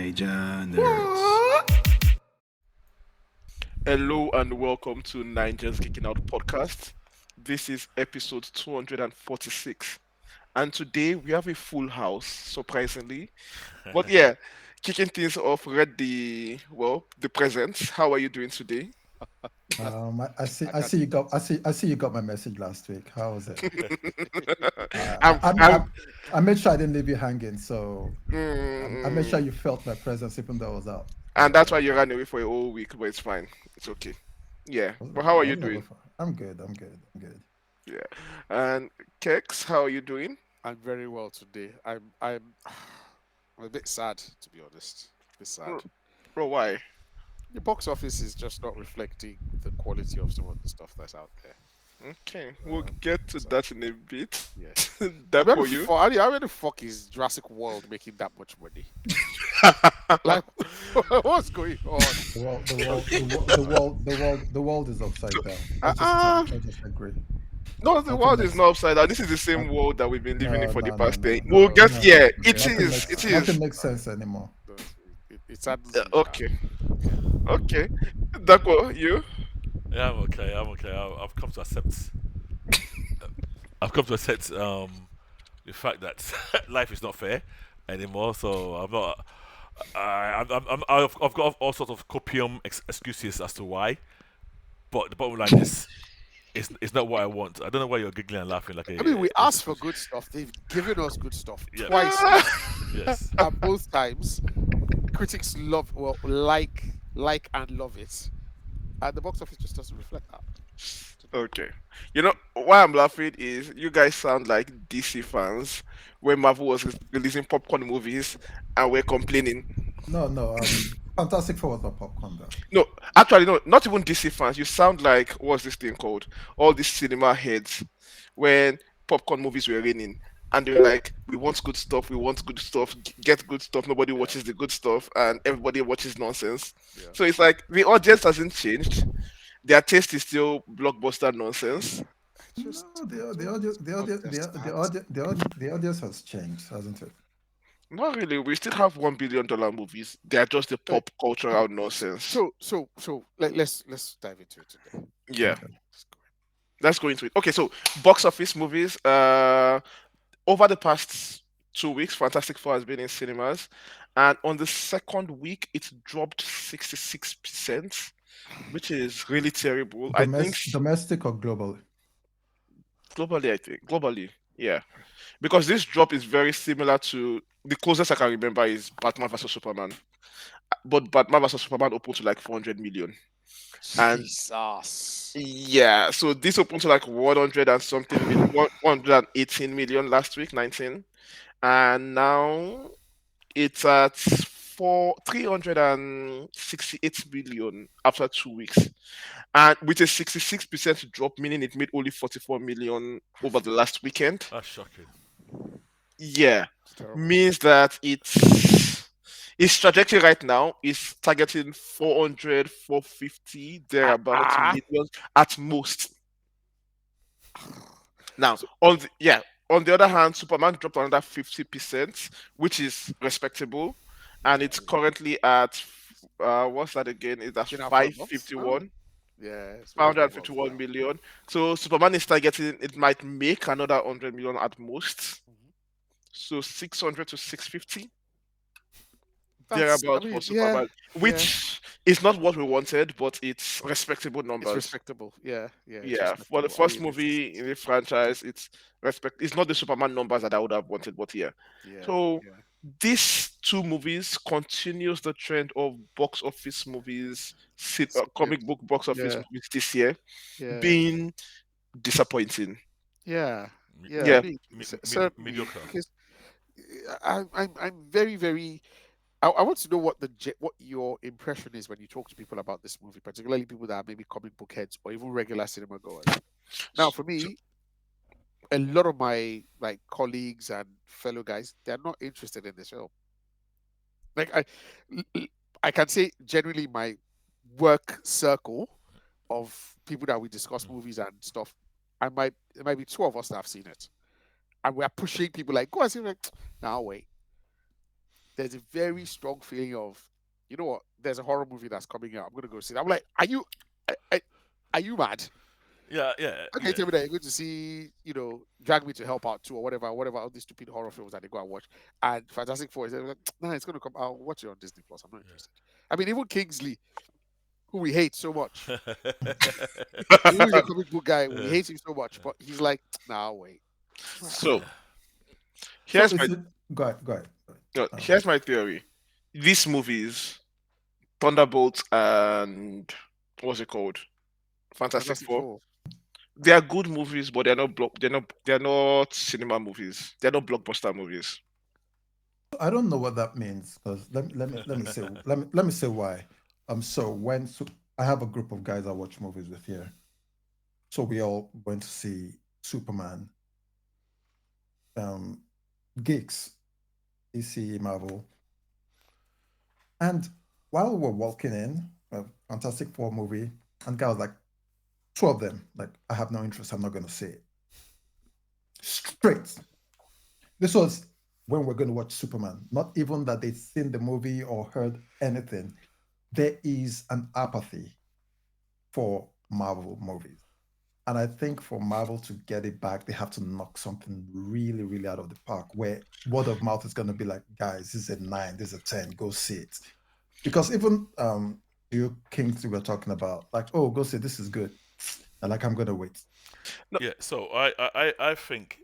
Naija nerds. Hello and welcome to Naija's Geeking Out podcast. This is episode 246. And today we have a full house, surprisingly. But yeah, kicking things off, read the presents. How are you doing today? I see you got my message last week. How was it? I'm, I, I, I'm, I, I made sure I didn't leave you hanging, so I made sure mm, you felt my presence even though I was out. and that's why you ran away for a whole week, but it's fine. It's okay. Yeah. But how are you Was that doing? before? I'm good. I'm good. I'm good. Yeah. And Kex, how are you doing? I'm very well today. I'm a bit sad, to be honest. A bit sad. Bro, bro, why? The box office is just not reflecting the quality of some of the stuff that's out there. Okay, we'll get to So that in a bit. yes. That for you? How the fuck is Jurassic World making that much money? Like, what's going on? The world is upside down. Uh-uh. I just agree. No, the Nothing world is makes not upside down. This is the same no, world that we've been living in for the no, no, past no, day. no, We'll No, get, no. yeah, it yeah, Nothing is. makes It nothing is. makes sense anymore. no, it saddens me. Okay, Yeah. okay. Dako, you? Yeah, I'm okay. I'm okay. I've come to accept. I've come to accept the fact that life is not fair anymore. So I'm not. I've got all sorts of copium excuses as to why. But the bottom line is, it's not what I want. I don't know why you're giggling and laughing like I mean, we a asked for good stuff. They've given us good stuff yeah. twice Ah, now, Yes. and both times critics like and love it, and the box office just doesn't reflect that. okay. You know, why I'm laughing is you guys sound like DC fans when Marvel was releasing popcorn movies and we're complaining. No, no. Fantastic Four was not popcorn though. No, actually, no, not even DC fans. You sound like what's this thing called? All these cinema heads when popcorn movies were raining, and they were like, "We want good stuff. We want good stuff. Get good stuff. Nobody Yeah, watches the good stuff, and everybody watches nonsense." yeah. So it's like the audience hasn't changed. Their taste is still blockbuster nonsense. Just No, the don't audience, the audience, contest the that. audience, the audience has changed, hasn't it? Not really. We still have $1 billion movies. They are just the Uh, pop cultural nonsense. let's dive into it today. Yeah, Okay. Let's go. let's go into it. Okay, so box office movies. Over the past 2 weeks, Fantastic Four has been in cinemas, and on the second week, it dropped 66%, which is really terrible. I think Domestic or global? globally, yeah, because this drop is very similar to the closest I can remember is Batman versus Superman, but Batman versus Superman opened to like 400 million, and Jesus. yeah, so this opened to like 100 and something million, 118 million last week, 19, and now it's at 368 million after 2 weeks, and with a 66% drop, meaning it made only 44 million over the last weekend. That's shocking. Yeah, It's terrible. means that its trajectory right now is targeting 400, 450 thereabouts Ah. million at most. Now, So, on the other hand, Superman dropped another 50%, which is respectable, and yeah, it's currently at what's that again? It's at it's been out for a month now. 551, Yeah, it's been out for a month 551 now. million. So Superman is targeting it might make another 100 million at most. Mhm. So 600 to 650 I thereabout for mean, Superman, yeah, which is not what we wanted, but it's respectable it's numbers. respectable. Yeah, it's Yeah, for the respectable. I first mean, movie in the franchise, it's respect. It's not the Superman numbers that I would have wanted, but yeah. yeah, So yeah, these two movies continues the trend of box office movies, Slipping. comic book box office Yeah, movies this year yeah, being disappointing. yeah, Me- yeah. I Yeah, mean, certainly mediocre. because I'm very, very. I want to know what what your impression is when you talk to people about this movie, particularly people that are maybe comic book heads or even regular cinema goers. Now, S- for so, me, a lot of my like colleagues and fellow guys, they're not interested in this film. Like I can say generally my work circle of people that we discuss Mm. movies and stuff, there might be two of us that have seen it, and we're pushing people like go and see it. Like, now wait. there's a very strong feeling of, you know what? There's a horror movie that's coming out. I'm gonna go see it. I'm like, are you mad? Yeah, yeah, Okay, yeah. tell me that you're going to see, Drag Me to Help Out 2 or whatever, all these stupid horror films that they go and watch. And Fantastic Four is like, nah, it's going to come. I'll watch it on Disney Plus. I'm not interested. I mean, even Kingsley, who we hate so much, who is a comic book guy, we hate him so much, but he's like, nah, wait. So So here's my is it? Go ahead. Go ahead. no, Um, here's my theory. These movies, Thunderbolts and what's it called? Fantastic Fantastic Four. Four. They are good movies, but they're not cinema movies. They're not blockbuster movies. I don't know what that means because let me say let me say why. So I have a group of guys I watch movies with here, so we all went to see Superman, um, Geeks, DC, Marvel, and while we were walking in a Fantastic Four movie, and guy was like, two of them, like I have no interest. I'm not going to see it. Straight. This was when we're going to watch Superman. Not even that they'd seen the movie or heard anything. There is an apathy for Marvel movies. And I think for Marvel to get it back, they have to knock something really, really out of the park where word of mouth is going to be like, guys, this is a 9, this is a 10, go see it. Because even you Kings we were talking about, like, oh, go see, this is good. And like, I'm going to wait. No, Yeah, so I think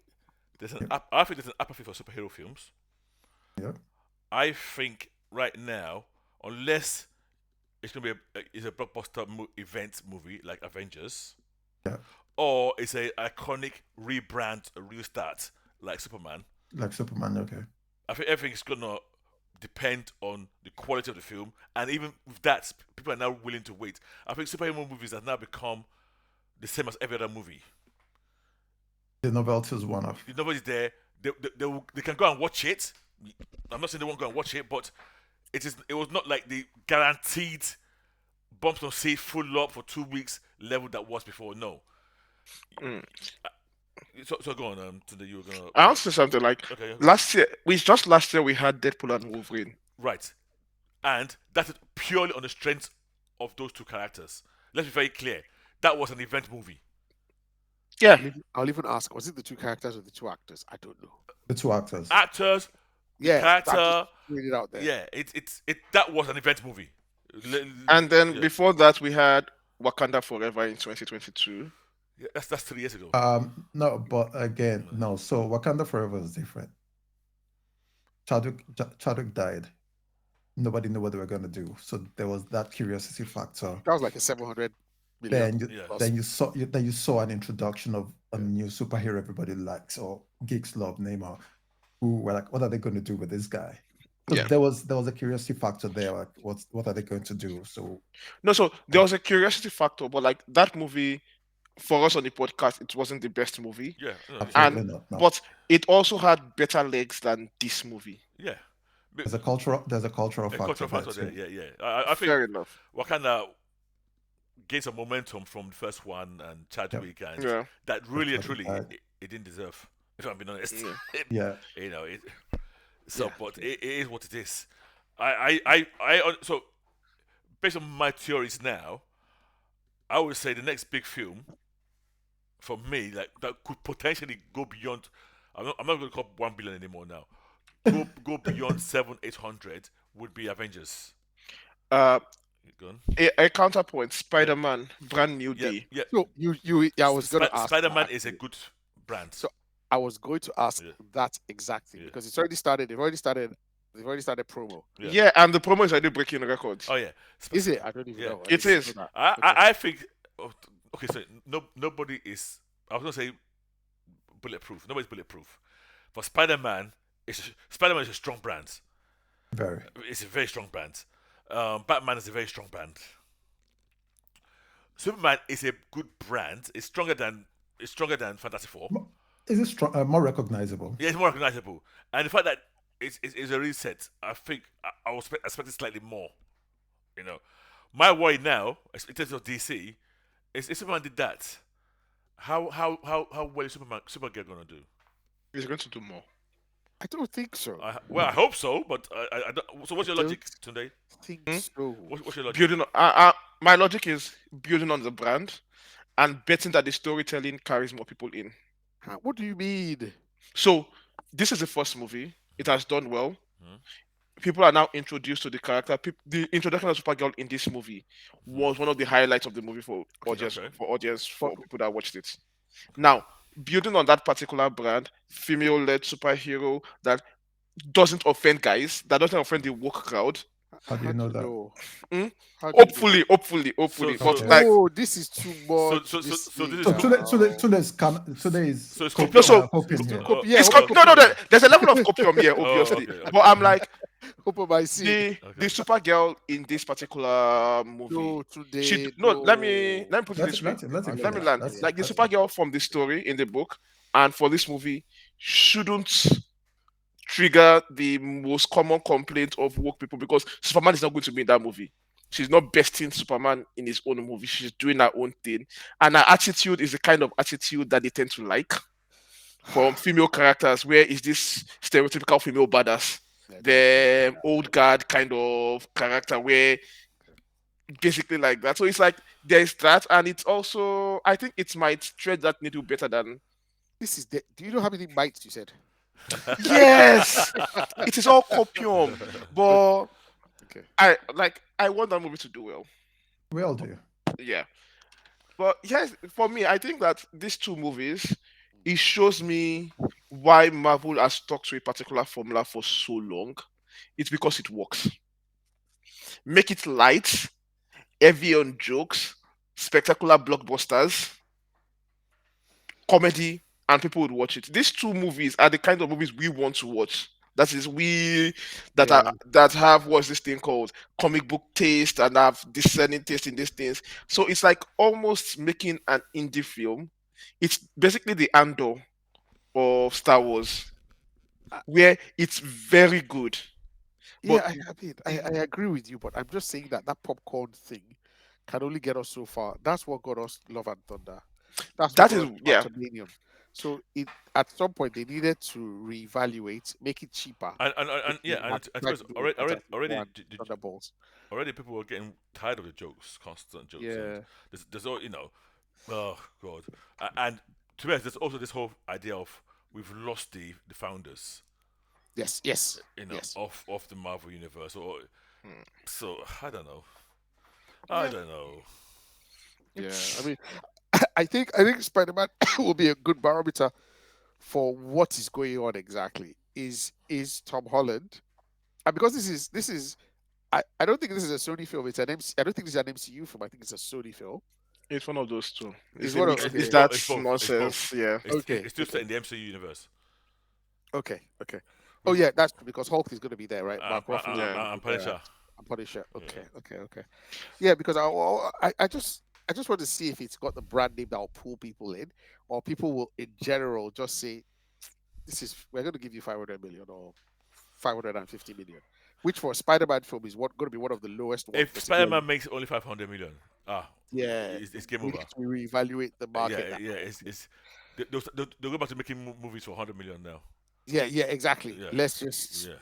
Yeah. I think there's an apathy for superhero films. Yeah. I think right now, unless it's gonna be it's a blockbuster event movie like Avengers, Yeah. or it's a iconic rebrand, a restart like Superman. Like Superman, okay. I think everything's gonna depend on the quality of the film, and even with that, people are now willing to wait. I think superhero movies have now become the same as every other movie. The novelty is one of. If nobody's there, they can go and watch it. I'm not saying they won't go and watch it, but it was not like the guaranteed bumps on seat full up for 2 weeks level that was before. No. mm. So go on. Today you were gonna. I'll say something like Okay. last year we had Deadpool and Wolverine. Right. And that is purely on the strength of those two characters. Let's be very clear. That was an event movie. Yeah, I'll even ask, was it the two characters or the two actors? I don't know. The two actors. Actors, the Yeah, I'm character. just putting it out there. Yeah, that was an event movie. and then Yeah. before that we had Wakanda Forever in 2022. Yeah, that's 3 years ago. No, but again, no. So Wakanda Forever is different. Chadwick died. Nobody knew what they were going to do. So there was that curiosity factor. That was like a 700 million. Then you, Yeah. plus. then you saw an introduction of a new superhero everybody likes or geeks love, Neymar, who were like, what are they going to do with this guy? Because Yeah. there was a curiosity factor there. Like, what are they going to do? So No, so there was a curiosity factor, but like that movie for us on the podcast, it wasn't the best movie. Yeah. No, absolutely And not. No. but it also had better legs than this movie. yeah. There's a cultural A factor cultural there factor too. there. Yeah. I think Fair enough. Wakanda gained some momentum from the first one and Chadwick, and Yeah. that really and Chadwick truly died. it didn't deserve. If I'm being honest, Yeah. Yeah. you know it. So, Yeah. but it is what it is. So based on my theories now, I would say the next big film for me, like that could potentially go beyond. I'm not going to call 1 billion anymore now. Go beyond 700-800 would be Avengers. Uh, Go on. a counterpoint, Spider-Man, Brand New Yeah, Day. yeah. So I was going to ask. Spider-Man that, is a actually. good brand. So I was going to ask Yeah. that exactly Yeah. because it's already started. They've already started promo. Yeah. Yeah, and the promo is already breaking records. Oh yeah, Is it? I don't even Yeah. know. It is. Know that. I think. Okay, so nobody is. I was gonna say bulletproof. Nobody's bulletproof. For Spider-Man, Spider-Man is a strong brand. Very. It's a very strong brand. Batman is a very strong brand. Superman is a good brand. It's stronger than Fantastic Four. Is it strong, more recognizable? Yeah, it's more recognizable. And the fact that it's a reset, I think I was expecting slightly more. You know, my worry now, in terms of DC, is if Superman did that, how well is Supergirl gonna do? He's going to do more. I don't think so. Well, I hope so, but I don't. So, I what's your don't logic today? think Hmm? so. What's your logic? Building on, my logic is building on the brand and betting that the storytelling carries more people in. What do you mean? So this is the first movie. It has done well. Hmm. People are now introduced to the character. The introduction of Supergirl in this movie was one of the highlights of the movie Okay, Okay. but for people that watched it. Now, building on that particular brand, female-led superhero that doesn't offend guys, that doesn't offend the woke crowd. How do how you do know you that? know? Hmm? How do you know? Hopefully. So But Okay. like, Oh, this is too so much so so this so week this is So now. today is so it's no, copium. so It's hoping too here. yeah, it's Hope no, no, no. Copy. There's a level of copium here, Oh, obviously. okay, But okay, I'm like, Hope I see. the okay. Supergirl in this particular movie, No, today, no. no. Let me put it this way. Let him Let me finish. land. Okay. Like the That's it. Supergirl from the story in the book and for this movie shouldn't trigger the most common complaint of woke people because Superman is not going to be in that movie. She's not besting Superman in his own movie. She's doing her own thing. And her attitude is the kind of attitude that they tend to like from female characters, where is this stereotypical female badass, Yeah, the old guard kind of character, where basically like that. So it's like there's that, and it's also I think it might tread that needle better than this is the. Do you know how many bites you said? yes, it is all copium, but Okay. I want that movie to do well. We all do. Yeah, but yes, for me, I think that these two movies it shows me why Marvel has stuck to a particular formula for so long. It's because it works. Make it light, heavy on jokes, spectacular blockbusters, comedy, and people would watch it. These two movies are the kind of movies we want to watch. That is, we Yeah. that have what's this thing called comic book taste and have discerning taste in these things. So it's like almost making an indie film. It's basically the Andor of Star Wars, Uh, where it's very good, Yeah, but I mean, the, I agree with you, but I'm just saying that that popcorn thing can only get us so far. That's what got us Love and Thunder. That's what that got is us yeah. Quantumanium. So it at some point they needed to reevaluate, make it cheaper. And They yeah, and had I tried suppose to do with Fantastic Four already and Thunderbolts. already people were getting tired of the jokes, constant jokes, and Yeah. there's all oh god, and to be honest, there's also this whole idea of we've lost the founders, Yes, yes, of yes. of the Marvel universe, or Hmm. so I Yeah, don't know. Yeah. I it's mean, I think Spider-Man will be a good barometer for what is going on exactly. Is Tom Holland, and because this is I don't think this is a Sony film. It's an MC. I don't think this is an MCU film. I think it's a Sony film. it's one of those two. It's It's a one of mix. It's okay, that It's both. It's nonsense. both. Yeah. okay, It's still okay, set in the MCU universe. okay. Oh yeah, that's true, because Hulk is going to be there, right? Mark Ruffalo is Yeah. going to I'm be pretty there. sure. I'm Punisher. Yeah. Okay. Yeah, because I just want to see if it's got the brand name that will pull people in, or people will in general just say we're going to give you 500 million or 550 million, which for a Spider-Man film is what going to be one of the lowest ones. If Particularly, Spider-Man makes only 500 million, yeah, it's game we over. need to reevaluate the market now. Yeah. It's they'll go back to making movies for 100 million now. Yeah, exactly. Yeah, Let's just yeah.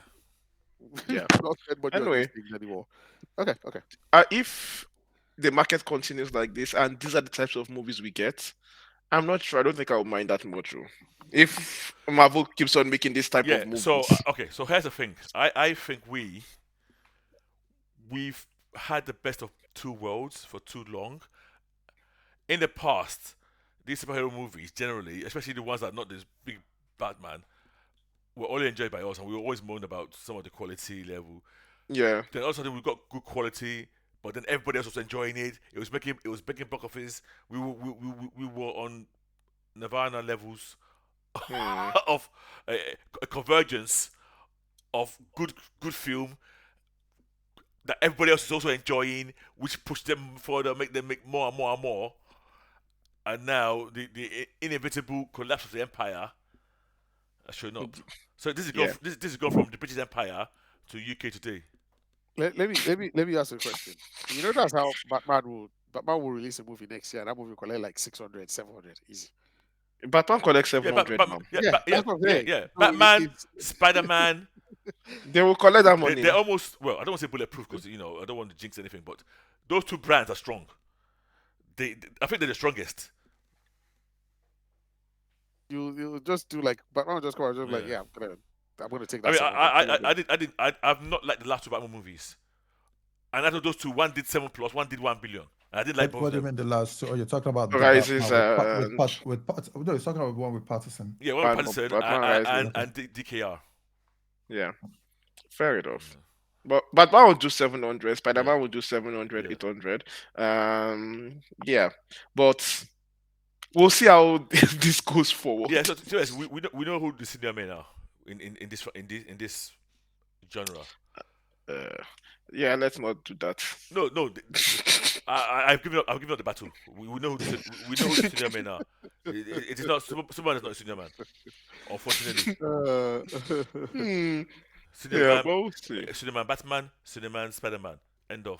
Yeah. not spend money on these Anyway, things anymore. Okay. if the market continues like this and these are the types of movies we get, I'm not sure. I don't think I would mind that much. Oh. If Marvel keeps on making this type Yeah. of So movies, okay. So here's the thing. I think we've had the best of two worlds for too long. In the past, these superhero movies generally, especially the ones that are not this big Batman, were only enjoyed by us, and we always moaned about some of the quality level. yeah. Then all of a sudden we got good quality, but then everybody else was enjoying it. It was making box office. We were on Nirvana levels Hmm. of a convergence of good film that everybody else is also enjoying, which pushed them further, make them make more and more and more. And now the inevitable collapse of the empire has shown up. So Yeah. this is gone from the British Empire to UK today. Let me ask you a question. You know that's how Batman will release a movie next year, and that movie will collect like 600, 700 easy. Batman collects Yeah, 700 now. Yeah, that's what I'm saying. So Batman, it's Spider Man. They will collect that They're money. almost, well, I don't want to say bulletproof because I don't want to jinx anything, but those two brands are strong. I think they're the strongest. you just do like Batman will just come out just like, Yeah. yeah, I'm gonna take I that mean, 700. I've not liked the last two Batman movies, and out of those two, one did 7 plus, one did 1 billion. And I didn't like both What of do you them. mean the last two? Oh, you're talking about the Rises Batman and no, you're talking about one with Patterson. Yeah, one and Patterson Batman Rises. and DKR. Yeah, fair enough. Yeah. But Batman will do 700. Spider-Man Yeah. will do 700, Yeah. 800. Yeah, but we'll see how this goes forward. Yeah, so yes, we know who the senior men are in this genre. Uh, yeah, let's not do that. No. I've given up the battle. We know we know who the senior men are. It is not Superman is not a senior man, unfortunately. Uh, Hmm. Senior Yeah, man, but we'll see. Senior man, Batman, Senior man, Spider Man. End of.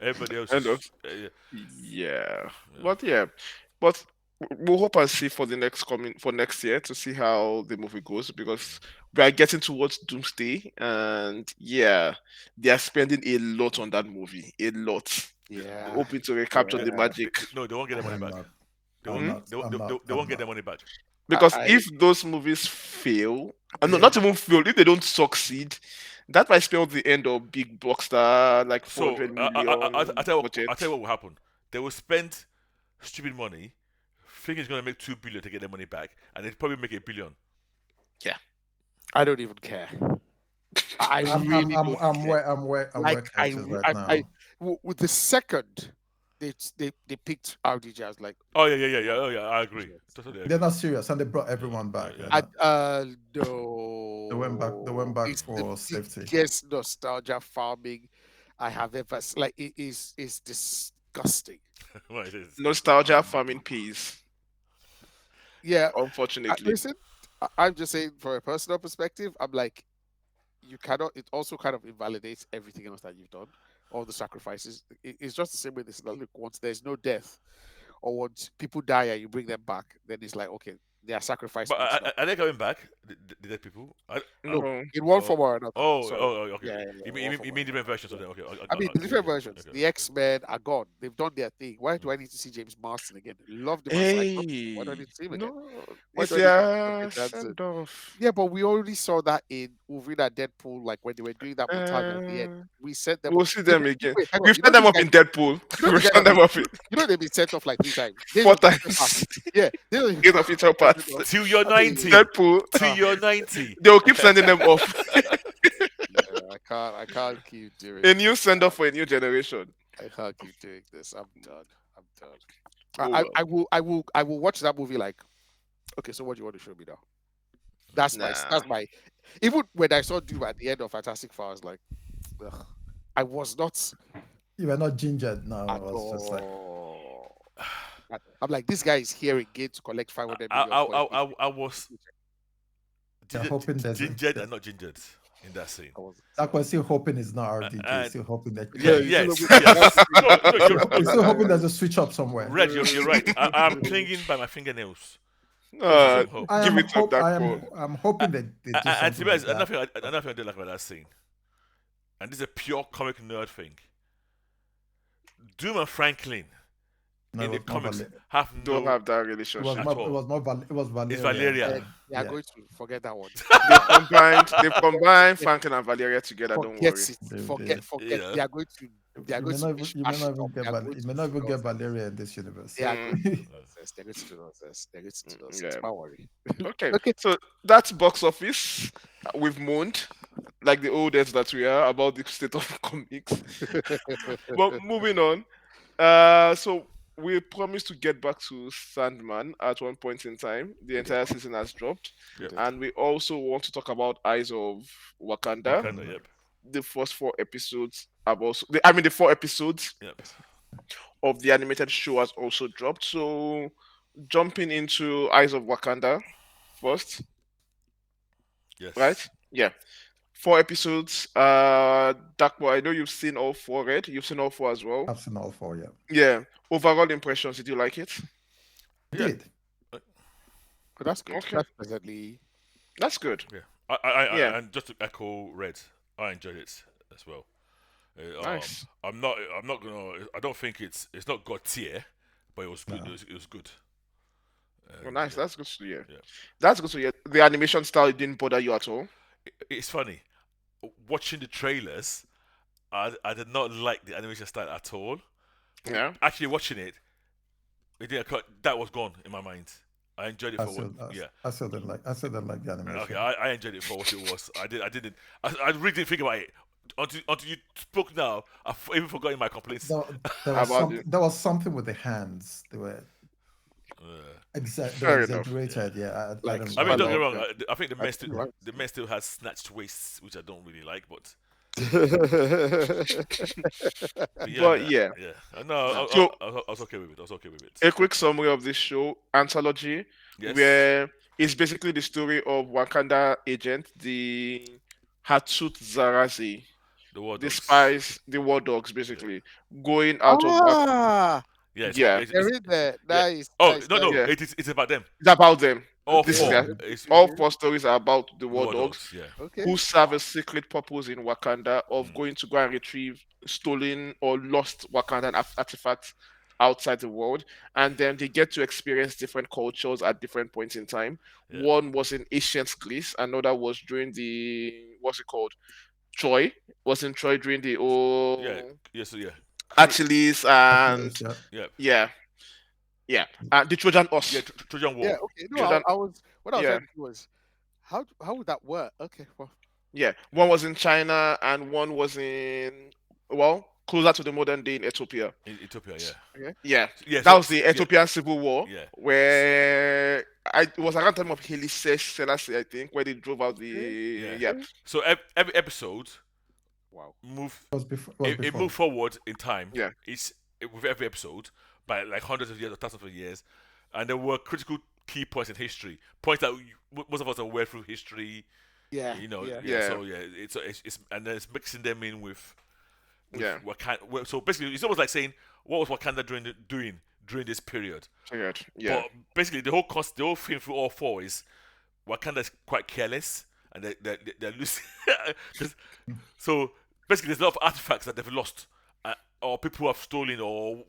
Everybody else End of. is Yeah, yeah. but yeah, but we'll hope and see for the next year to see how the movie goes because we are getting towards Doomsday and yeah, they are spending a lot on that movie, a lot, yeah. hoping to recapture the Yeah. magic. No, they won't get their money I'm back. not. They I'm won't. Hmm? not. They, won't- I'm not. they I'm won't get not. their money back. Because I if those movies fail, no, yeah. not even fail, if they don't succeed, that might spell the end of big blockbuster like So 400 million I budget. tell you what will happen. They will spend stupid money, thinking it's gonna make 2 billion to get their money back, and they probably make 1 billion. Yeah. I don't even care. I I'm I'm really I'm don't I'm care. where I'm where I'm Like where Kite is right I now. with the second they picked RDJ, I was like, Oh yeah. Oh yeah, I agree. yes. Totally They're agree. not serious, and they brought everyone back. Yeah. They're not- No. They went back It's the for safety. biggest nostalgia farming I have ever like it is disgusting. Well, it is. Nostalgia farming peas, Yeah, unfortunately. listen, I'm just saying from a personal perspective, I'm like, you cannot. It also kind of invalidates everything else that you've done, all the sacrifices. It's just the same way this. Look, once there's no death, or once people die and you bring them back, then it's like, okay, their sacrifice But means nothing. are they coming back? The dead people? No, No. in one Oh, form or another. Sorry. Okay. Yeah, You one mean form you or mean different another. versions of Yeah. them? Okay. I mean, the different versions. Okay. The X-Men are gone. They've done their thing. Why do I need to see James Marsden again? Loved him as Cyclops. Why do I Hey, need to see him again? no, Why it's do I need to see their Dwayne Johnson? send off. Yeah, but we already saw that in Wolverine and Deadpool, like when they were doing that montage at the end. Uh, We sent them we'll off. see them again. Wait, hang on. We've sent them off in Deadpool. You know We've these guys sent have them been, off in they've been sent off like 3 times. They four don't even get past. times. Yeah, they don't even Eight of each get pass. off. Till you're I mean, 90. Deadpool. Till ah, you're 90. They'll keep sending them off. yeah, I can't keep doing A new this. send off for a new generation. I can't keep doing this. I'm done. I'm done. Oh I, well. I will watch that movie like, okay, so what do you want to show me now? That's Nah. my even when I saw Doom at the end of Fantastic Four, I was like, ugh, I was not You were not gingered. No, at it was just like all. I'm like, this guy is here again to collect 500 I, million for a I, paycheck. I was they're hoping there's gingered and not gingered in that scene. I was like we're still hoping it's not RDJ. and- Still hoping that Yeah, you Yes. still Yes. No, we're still hoping you're, there's a switch up somewhere. Red, you're right. I'm clinging by my fingernails. Uh, Some hope. I give am it up that I'm hoping that they do And to something be like honest, that. another thing I did like about that scene, and this is a pure comic nerd thing. Doom and Franklin No, in it the was more comics Valer- have don't no. have that it was relationship. At more all. it was more it was Valeria. It's Valeria. they are Yeah. going to forget that one. They've combined Franklin and Valeria together, don't Forget worry. it. They Forget, did. forget. Yeah. They are going to You may not mash it even up. get They are going you may to not even do get nonsense. Valeria in this universe. They are Mm. going to do nonsense. They're going to do nonsense. They're going to do nonsense. Yeah. Don't worry. Okay. Okay. So that's box office. We've moaned like the oldest that we are about the state of comics. But moving on. So we promised to get back to Sandman at one point in time. The entire season has dropped. Yep. And we also want to talk about Eyes of Wakanda. Wakanda, yep. The first 4 episodes have also the 4 episodes Yep. of the animated show has also dropped. So jumping into Eyes of Wakanda first, Yes. right? Yeah. 4 episodes. Dark Boy, I know you've seen all four, right? You've seen all four as well. I've seen all four, yeah. Yeah. Overall impressions, did you like it? I Yeah. did. But that's good. Okay, That's pleasantly. that's good. Yeah. Yeah, And just to echo Red, I enjoyed it as well. nice. I'm not gonna. I don't think it's not God tier, but it was good. No. It was good. Well, nice. Yeah, That's good to hear. yeah. That's good to hear. The animation style didn't bother you at all. It's funny watching the trailers. I did not like the animation style at all. But Yeah. actually watching it, that was gone in my mind. I enjoyed it I for what. still, I, Yeah. I still didn't like. I still didn't like the Okay, animation. I enjoyed it for what it was. I didn't. I really didn't think about it until you spoke now. Even forgotten my complaints. There How was about some. you? There was something with the hands. They were they were Fair enough. exaggerated. Yeah, I Like don't I mean, don't really get me swallow. like. wrong. Yeah. I think I do like the men still has snatched waists, which I don't really like. But yeah, But man, yeah. yeah. No, So I was okay with it. I was okay with it. a quick summary of this show anthology, Yes, where it's basically the story of Wakanda agent, the Hatsut Zarazi, the War the Dogs. spies, the war dogs, Yeah, basically going out of Ah, yeah. yeah, they're in there. yeah. Nice, Oh nice, no, nice. no. yeah. It's about them. It's about them. All This is Okay, four. their okay, It's all okay, four stories are about the the war War dogs Dogs. Yeah. okay. who serve a secret purpose in Wakanda of Mm, going to go and retrieve stolen or lost Wakandan artifacts outside the world. And then they get to experience different cultures at different points in time. yeah. One was in ancient Greece, another was during the what's it called? Troy. Was in Troy during the Yeah. old Yeah. So yeah. Achilles and Achilles, yeah. Yeah. yeah, yeah. The Trojan Yeah. horse. Trojan Yeah, War. okay. No, Yeah. Trojan I was what I was yeah. trying to do was how would that work? Okay, well, Yeah, one Yeah. was in China and one was in, well, closer to the modern day in Ethiopia. In Ethiopia. Yeah. okay, Yeah, Yeah. that So was the yeah. Ethiopian Civil War, Yeah. where it was around the time of Haile Selassie, I think, where they drove out okay, the Yeah. yeah, okay. So every episode Wow. move Was it before. moved forward in time. yeah, With every episode by like hundreds of years or thousands of years, and there were critical key points in history, points that most of us are aware through history. Yeah, You know, yeah. yeah. yeah, So yeah, it's and then it's mixing them in with yeah. Wakanda. So basically, it's almost like saying what was Wakanda doing during this period. Figured. Yeah, But basically, the whole thing through all four is Wakanda is quite careless and they're losing. 'Cause- so basically, there's a lot of artifacts that they've lost, or people who have stolen, or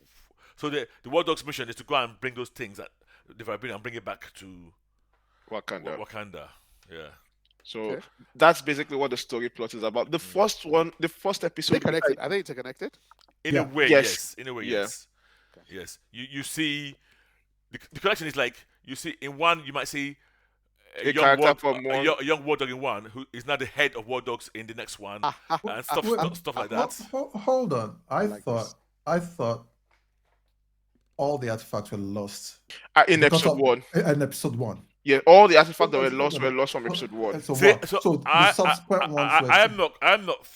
so the War Dogs mission is to go and bring those things that they've been and bring it back to Wakanda. Wakanda. Yeah. So Okay. that's basically what the story plot is about. The Mm. first one, the first They episode, connected. Are they interconnected? In a Yeah. way, yes, yes. In a way, yeah, yes. Okay. Yes. You see the collection is like you see in one you might see a character from one. a young war dog in one who is now the head of war dogs in the next one and Wait, stuff like that. hold on. I like this. I thought all the artifacts were lost In because episode of one. in episode one. Yeah, all the artifacts that No, were no. lost from episode one. So See, what? so So the subsequent ones were. I am not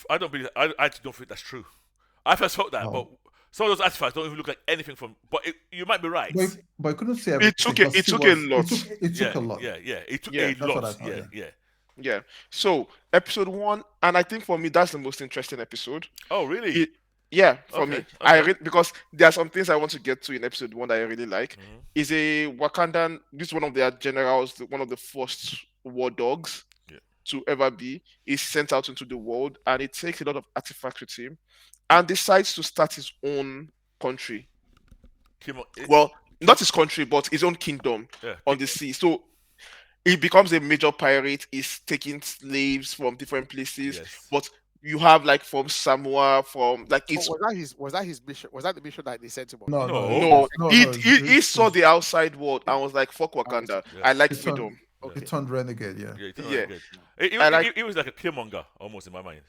I don't believe I actually don't think that's true. I first thought that, but Oh. some of those artifacts don't even look like anything from. But you might be right. But I couldn't see everything. because It he took a was- lot. It took Yeah, a lot. yeah. It took Yeah, a that's what I lot. thought, Yeah, yeah. yeah. Yeah. So episode one, and I think for me that's the most interesting episode. Oh, really? It, yeah, for me, Okay. because there are some things I want to get to in episode one that I really like. Mhm. Is a Wakandan. This is one of their generals, one of the first war dogs Yeah. to ever be. Is sent out into the world, and it takes a lot of artifacts with him, and decides to start his own country. Kim, Well, not his country, but his own kingdom yeah. on the sea. So he becomes a major pirate. He's taking slaves from different places, Yes. but you have like from Samoa, from like Oh, it's was that his mission? Was that the mission that they sent him on? No, No. no. He it's- he saw the outside world and was like, "Fuck Wakanda. Yes. I like It's freedom." on- Okay. It turned renegade, yeah. Yeah, Yeah. good. I like- It was like a Killmonger almost in my mind.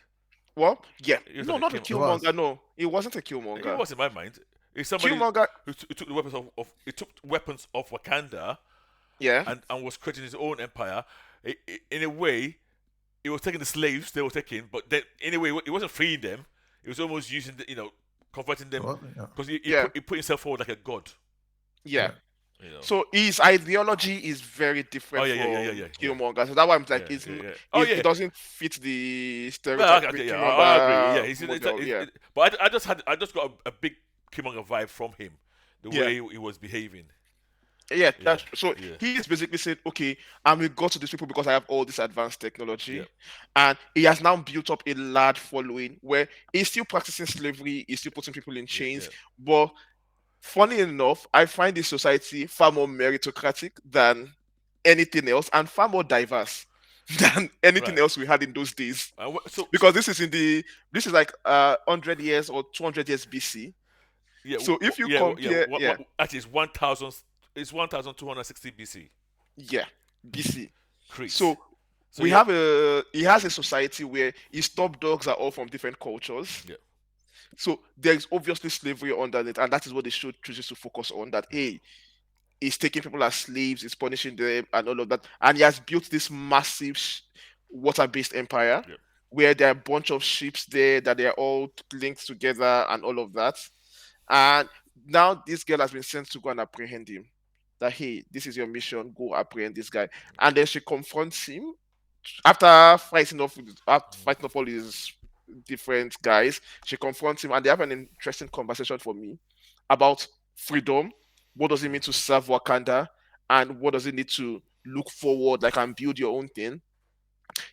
What? Yeah. It was No, like not a It was. Killmonger. No, it wasn't a It Killmonger. was in my mind. It's somebody Killmonger. who took the weapons of it took weapons of Wakanda Yeah. and was creating his own empire. In a way, it was taking the slaves they were taking, but then in a way, it wasn't freeing them. It was almost using converting them What? Yeah. because Yeah. he put himself forward like a god. Yeah. You know. So his ideology is very different Oh, yeah, from yeah. Killmonger. So that's why I'm like, Yeah, it's, yeah, yeah. it, Oh, yeah. it doesn't fit the Well, stereotype. okay, with yeah, Killmonger I agree. Yeah, model. Yeah. but I just got a big Killmonger vibe from him, the Yeah. way he was behaving. Yeah, Yeah, that's so yeah, he is basically said, okay, I'm a god to these people because I have all this advanced yeah. technology, and he has now built up a large following where he's still practicing slavery, he's still putting people in Yeah, chains. yeah. But funny enough, I find this society far more meritocratic than anything else and far more diverse than anything Right. else we had in those days. So Because this is like 100 years or 200 years BC. yeah, So if you yeah. compare, yeah, Actually, it's 1,000. It's 1,260 BC. yeah, BC. Crete. So So we yeah, have a he has a society where his top dogs are all from different cultures. yeah, So there's obviously slavery under it, and that is what the show chooses to focus on. That hey, he's taking people as slaves, he's punishing them, and all of that. And he has built this massive water-based empire yeah. where there are a bunch of ships there that they are all linked together and all of that. And now this girl has been sent to go and apprehend him. That hey, this is your mission, go apprehend this guy. And then she confronts him after fighting off all these different guys. She confronts him, and they have an interesting conversation for me about freedom. What does it mean to serve Wakanda, and what does it need to look forward like and build your own thing?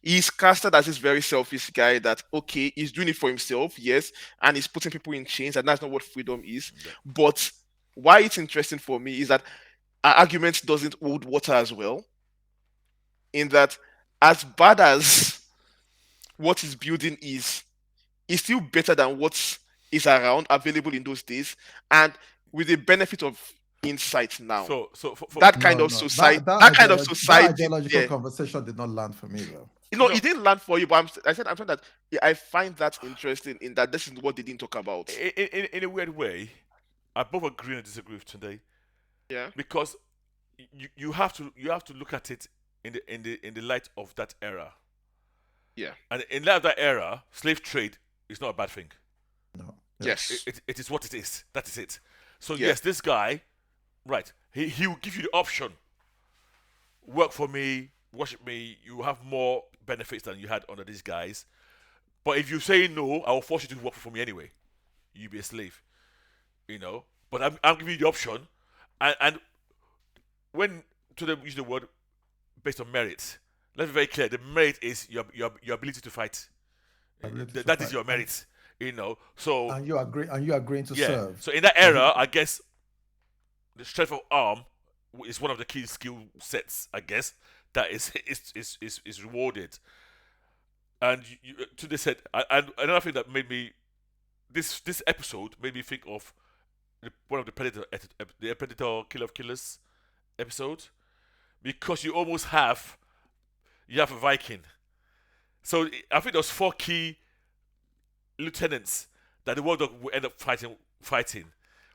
He's casted as this very selfish guy that okay, he's doing it for himself, yes, and he's putting people in chains, and that's not what freedom is. Yeah. But why it's interesting for me is that our argument doesn't hold water as well. In that, as bad as what he's building is, it's still better than what is around available in those days, and with the benefit of insight now. For That kind No, of no, society, that kind of that society, ideological yeah. conversation did not land for me though. It didn't land for you, but I said I'm saying that yeah, I find that interesting in that this is what they didn't talk about. in a weird way, I both agree and disagree with today Yeah, because you have to look at it in the light of that era, yeah, and in light of that era, slave trade is not a bad thing. No. yes, It is what it is. That is it. So yeah, yes, this guy, right? He will give you the option. Work for me, worship me. You have more benefits than you had under these guys. But if you say no, I will force you to work for me anyway. You be a slave, But I'm giving you the option, and when to them use the word based on merit, let's be very clear. The merit is your ability to fight. Ability to That is fight. your merit, So And you agreeing to yeah. serve. So in that So he- era, I guess the strength of arm is one of the key skill sets. I guess that is rewarded. And to this said, and another thing that made me this episode made me think of one of the Predator Kill of Killers episode, because you have a Viking. So I think those four key lieutenants that the World Dog will end up fighting.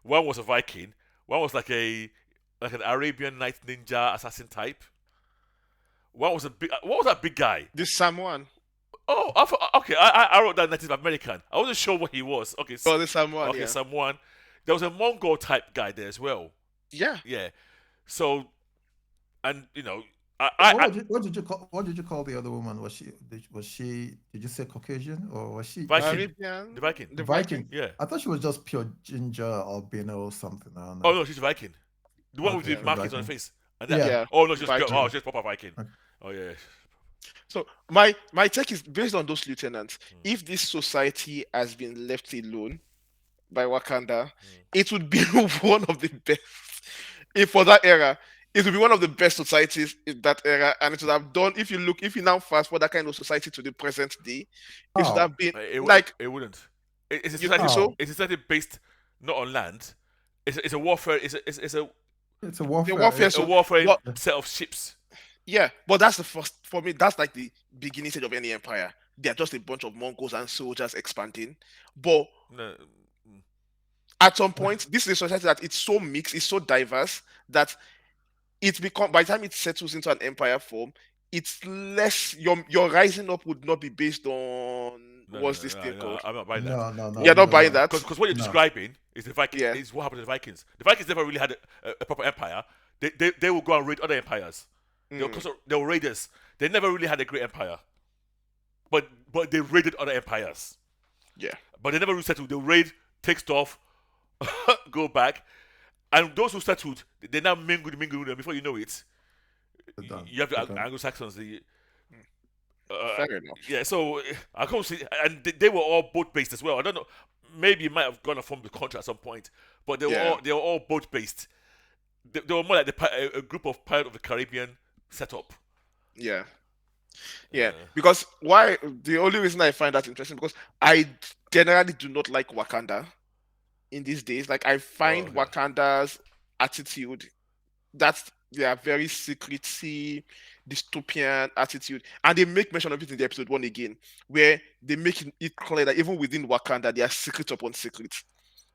One was a Viking. One was like an Arabian Night ninja assassin type. One was a big. What was that big guy? this Samoan. Oh, okay. I wrote that Native American. I wasn't sure what he was. Okay, Oh, this Samoan, okay, yeah, someone. There was a Mongol type guy there as well. yeah. Yeah. So, and I what did you call the other woman? Was she did you say Caucasian or was she Viking, Arabian, the Viking. the Viking? Yeah. I thought she was just pure ginger albino or something. I don't Oh know. no, she's Viking. The one with Okay, the she's markings on her Viking. face. And Yeah. yeah, Oh no, she's Viking. oh, she's proper Viking. Okay. Oh yeah. So my take is based on those lieutenants. If this society has been left alone by Wakanda, it would be one of the best. If for that era, it would be one of the best societies in that era, and it would have done. If you now fast for that kind of society to the present day, it would Oh, have been It like it wouldn't. It's a you society. think so? It's a society based not on land. It's a warfare. It's a it's a warfare. warfare, a warfare what? set of ships. Yeah, but that's the first for me. That's like the beginning stage of any empire. They're just a bunch of Mongols and soldiers expanding. But No, at some point, this is a society that it's so mixed, it's so diverse that it's become by the time it settles into an empire form, it's less your rising up would not be based on what's this thing called? I'm not buying that. No. You're not no, buying no. that. Because what you're No. describing is the Vikings. Yeah. Is what happened to the Vikings. The Vikings never really had a proper empire. They will go and raid other empires. They were raiders. They never really had a great empire. But they raided other empires. Yeah. But they never really settled. They raid, take stuff, go back. and those who settled, they now mingle with them. Before you know it, They're done. you have the They're done. Anglo-Saxons. Fair enough. Yeah, so I can't see, and they were all boat based as well. I don't know, maybe it might have gone from the country at some point, but Yeah. they were all boat based. They were more like a group of Pirates of the Caribbean setup. Yeah. Yeah. Because why? The only reason I find that interesting because I generally do not like Wakanda in these days. Like I find okay. Wakanda's attitude that's their very secrecy, dystopian attitude. And they make mention of it in the episode 1 again, where they make it clear that even within Wakanda, there are secrets upon secrets.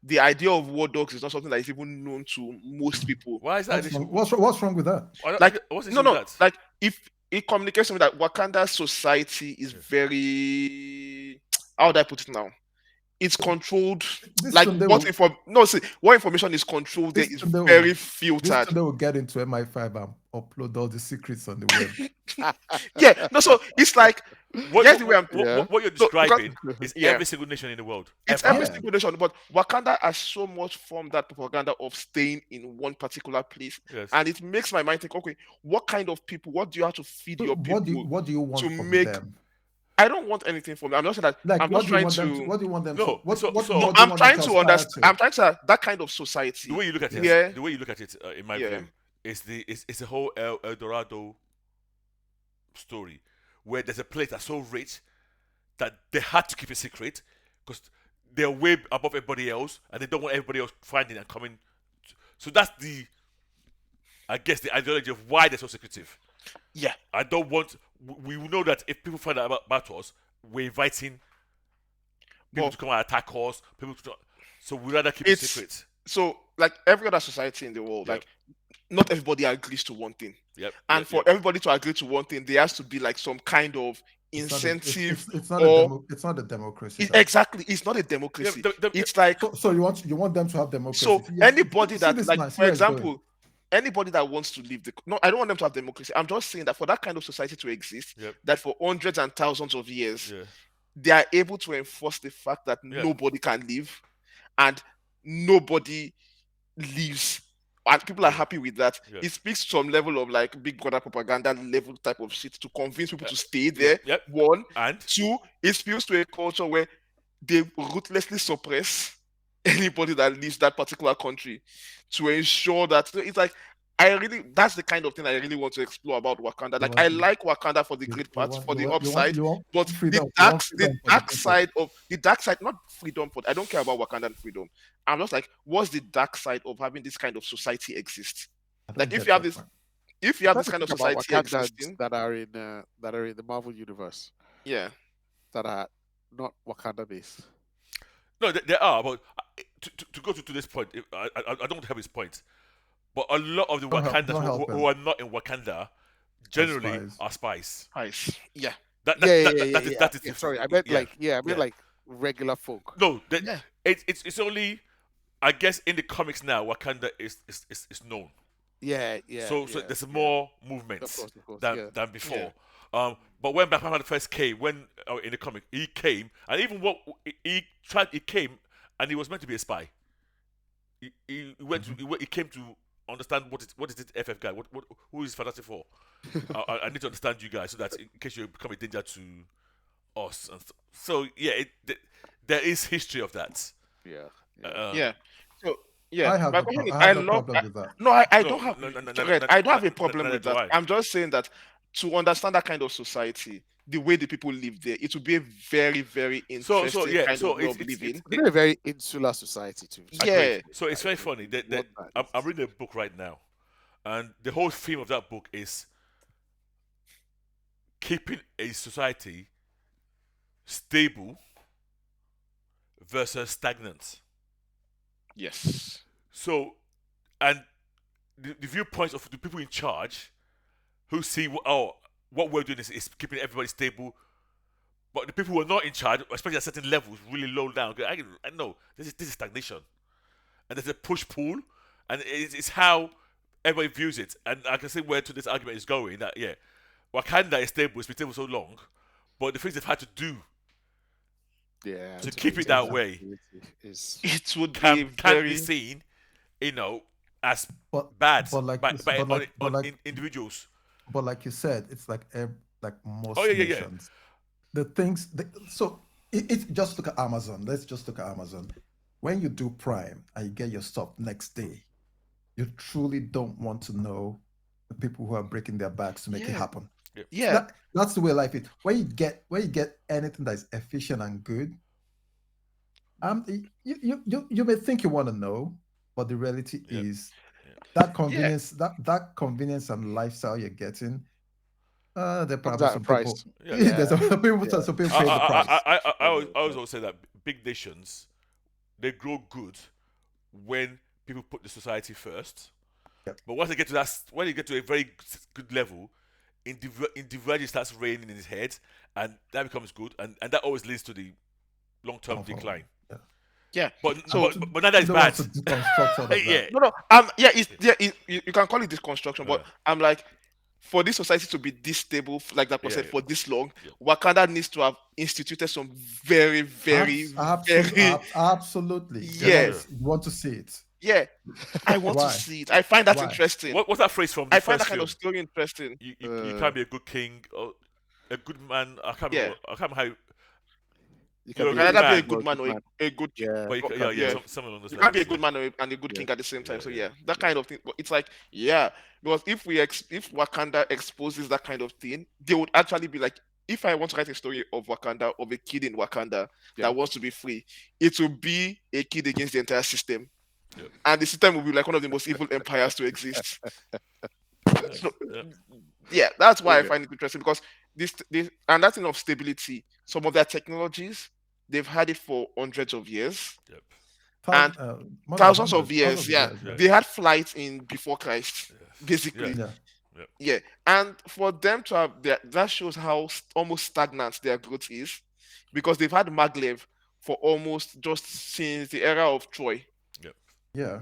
The idea of war dogs is not something that is even known to most people. Why is that an issue? What's wrong with that? Like, what's the no, issue no, with that? like if it communicates to me that Wakanda society is very, how would I put it now? It's controlled. This Like Sunday what will, what information is controlled there this is Sunday will, very this filtered. Sunday will get into MI5 and upload all the secrets on the web. Yeah, no, so it's like here's the way I'm what you're so, because- describing is yeah. every single nation in the world. it's ever. every Yeah. single nation, but Wakanda has so much from that propaganda of staying in one particular place, Yes. and it makes my mind think, okay, what kind of people? What do you have to feed your people What do you want to from make? them? I don't want anything from them. I'm not saying that. Like, I'm what just do you trying want them to? to. What do you want them No, to? What, so- what, so- what No, do you I'm want trying them to aspire understand. I'm trying to that kind of society. The way you look at it, Yeah. the way you look at it, in my Yeah. view, is it's a whole El Dorado story where there's a place that's so rich that they had to keep it secret because they're way above everybody else and they don't want everybody else finding and coming. So that's I guess, the ideology of why they're so secretive. Yeah. I don't want. We know that if people find out about us, we're inviting people Well, to come and attack us. So we rather keep it It's- secret. So, like every other society in the world, Yep. like not everybody agrees to one thing, Yep. and yep, for yep. everybody to agree to one thing, there has to be like some kind of It's not a- incentive. it's not or- a demo, it's not a democracy. Exactly, it's not a Yeah, democracy. the- It's like So you want them to have democracy. so See, anybody see that this like man, see for where it's going. example, anybody that wants to leave the no, I don't want them to have democracy. I'm just saying that for that kind of society to exist, Yep. that for hundreds and thousands of years, Yeah. they are able to enforce the fact that Yeah. nobody can leave and nobody leaves. And people are Yeah. happy with that. Yeah. It speaks to some level of like big brother propaganda level type of shit to convince people to stay there. Yep. One. And Two, it speaks to a culture where they ruthlessly suppress anybody that leaves that particular country to ensure that so it's like that's the kind of thing I really want to explore about Wakanda. Like want- I like Wakanda for the You- great you parts, want- for you the want- you want- upside, you want but freedom, the you want freedom for the dark people. side, not freedom, but I don't care about Wakandan freedom. I'm just like, what's the dark side of having this kind of society exist? I don't Like, if get you have that this- part. If you have Try this to kind of think about society Wakandans existing, that are in the Marvel universe yeah, that are not Wakanda based. no, there are. But to go to this point, I don't want to have his point. But a lot of the Don't help- Wakandans don't help who are not in Wakanda generally spies. are spies. nice, yeah, That Yeah, is yeah, sorry, I meant like regular folk. No, Yeah. it's only, I guess, in the comics now Wakanda is known. Yeah. So yeah, there's more movement Of course, than yeah. than before. But when Black Panther first came, when in the comic he came, and even what he came, and he was meant to be a spy. He went he came to understand what is this FF guy? Who is Fantastic Four? I need to understand you guys so that in case you become a danger to us. And so yeah, there is history of that. Yeah. yeah. So yeah, I have my no question is, I have no love. problem with that. No, I No, don't have. no, no, no, Fred, no, I don't have a no, problem no, with no, that. why? I'm just saying that to understand that kind of society, the way the people live there, it would be a very, very interesting kind of way of living. It's a very insular society too. Yeah. Agreed. So it's very funny. What that I'm is. reading a book right now, and the whole theme of that book is keeping a society stable versus stagnant. Yes. So, and the viewpoints of the people in charge who see what we're doing is keeping everybody stable, but the people who are not in charge, especially at certain levels, really low down. I know this is stagnation, and there's a push pull, and it's how everybody views it. And I can see where to this argument is going. That yeah, Wakanda is stable, it's been stable so long, but the things they've had to do Yeah. to keep it that way is It would be can very. be seen, as but bad but like by, you s- by on like individuals. but like you said, it's like like Oh most yeah, yeah, yeah. nations. The things so it's just look at Amazon. Let's just look at Amazon. When you do Prime and you get your stuff next day, you truly don't want to know the people who are breaking their backs to make it Yeah. happen. Yeah. That's the way life is. When you get anything that is efficient and good, you may think you want to know, but the reality Yeah. is Yeah. that convenience, that convenience and lifestyle you're getting, there are Comes probably at a some people. price. Yeah. There's Yeah. some people, Yeah. some people pay the price. I always say that big nations they grow good when people put the society first. Yep. But once they get to that, when you get to a very good level, individuality starts reigning in his head, and that becomes good, and that always leads to the long-term Downfall. decline. Yeah. Yeah. But So but now that is They bad. want to deconstruct all of that. Yeah. no, yeah, you can call it this construction, but I'm like, for this society to be this stable, like that was Yeah, said, yeah. for this long, Yeah. Wakanda needs to have instituted some very, very, very, Absolutely. Yeah. You want to see it. yeah. I want to Why? see it. I find that Why? interesting. What's that phrase from the I find first that kind film? of story interesting. You can't be a good king or a good man. I can't Yeah. remember. I can't remember how. You You're a You good can either be a man. good man or a good king. Yeah. But you, But, yeah, yeah. something along those You can't be a lines, good yeah. man and a good king at the same time. Yeah, So yeah. that kind of thing. But it's like, yeah, because if Wakanda exposes that kind of thing, they would actually be like, if I want to write a story of Wakanda, of a kid in Wakanda Yeah. that wants to be free, it will be a kid against the entire system. Yeah. And the system will be like one of the most evil empires to exist. So, Yeah. yeah, that's why I Okay. find it interesting, because this and that thing of stability, some of their technologies, they've had it for hundreds of years. Yep. And More than thousands of 100, years. thousands of Yeah, Yeah. they had flights in before Christ, Yes. basically. Yeah. Yeah. Yeah, and for them to have that shows how almost stagnant their growth is, because they've had maglev for almost just since the era of Troy. Yeah.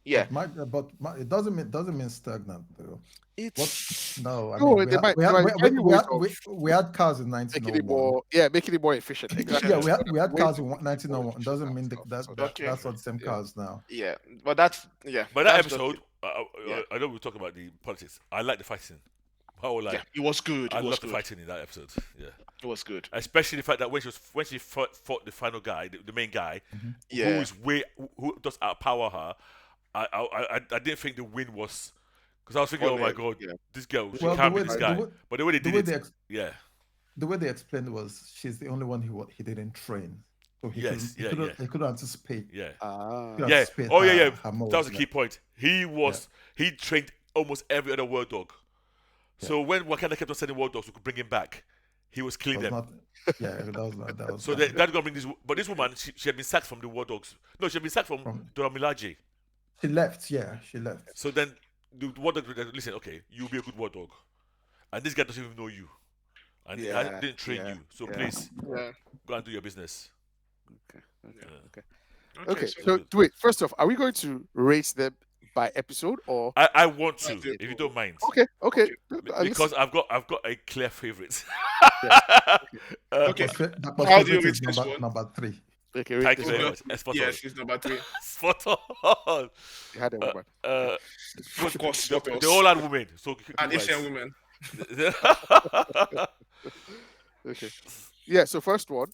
Yeah, It doesn't mean stagnant though. it's No, I No, mean they might find ways of we had cars in making it 1901. more, making it more efficient. Exactly. Yeah, Efficient. we had Ways cars to in make it more 1901. efficient Doesn't and mean stuff. So Okay. that's not the same Yeah. cars now. yeah, but that's But that that's just episode, it. Yeah. I know we talk about the politics. I like the fighting. Oh, like Yeah, it was good. I It was love the good. fighting in that episode. Yeah, It was good. especially the fact that when she fought the final guy, the main guy, Yeah. who does outpower her. I didn't think the win was because I was thinking, oh my god, Yeah. this girl she Well, can't be this guy. But the way they the did way it, they ex- yeah, the way they explained it was she's the only one he didn't train, so Yes, yeah, he couldn't anticipate. yeah, Couldn't yeah. anticipate Oh yeah, yeah. her moves, That was a yeah. key point. He trained almost every other war dog. So when Wakanda kept on sending war dogs who could bring him back, he was killing That them. was that was So that's gonna bring this. But this woman, she had been sacked from the war dogs. No, she had been sacked from Dora Milaje. she left. Yeah, she left. So then the war dog would listen. Okay, you'll be a good war dog, and this guy doesn't even know you, and I Yeah, didn't train you. So please Yeah. go and do your business. Okay. so So wait, first off, are we going to rate them by episode or? I want to, Okay. if you don't mind, Okay. because I've got a clear favorite. Okay. That was How do you favorite is rate this one? number 3. Okay, rate Thank this you very one. much. Spot on. Yes, he's number 3. Spot on. You had a woman. Of course, The what else? all had women. So An Asian woman. Okay. Yeah. So first one.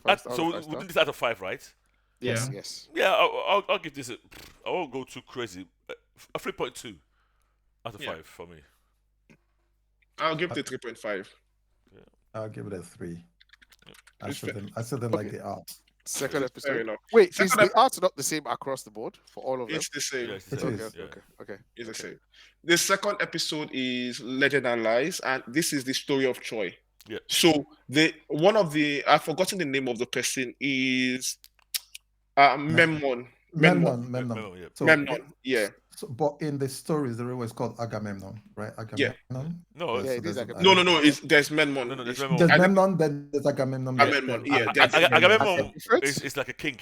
First out of So five we star. do this out of 5, right? Yes. Yeah. Yes. Yeah, I'll give this. I won't go too crazy. A 3.2 out of Yeah. 5 for me. I'll give it a 3.5. I'll give it a 3. I It's still fair. didn't like the art. Second Fair episode. enough. Wait, Second is the art not the same across the board for all of them? It's the same. Yeah, it's It the same. is. Yeah. Okay. It's the same. The second episode is Legend and Lies, and this is the story of Troy. Yeah. So I've forgotten the name of the person is Memnon. Memnon. Memnon, yeah. So, Memnon. Yeah. but in the stories, the real was called Agamemnon, right? Agamemnon. No, Yeah, it is there's Agamemnon. No. There's Memnon. no, there's It's- Memnon. There's Memnon, then there's Agamemnon. Agamemnon, yeah, There's Agamemnon Difference? is like a king.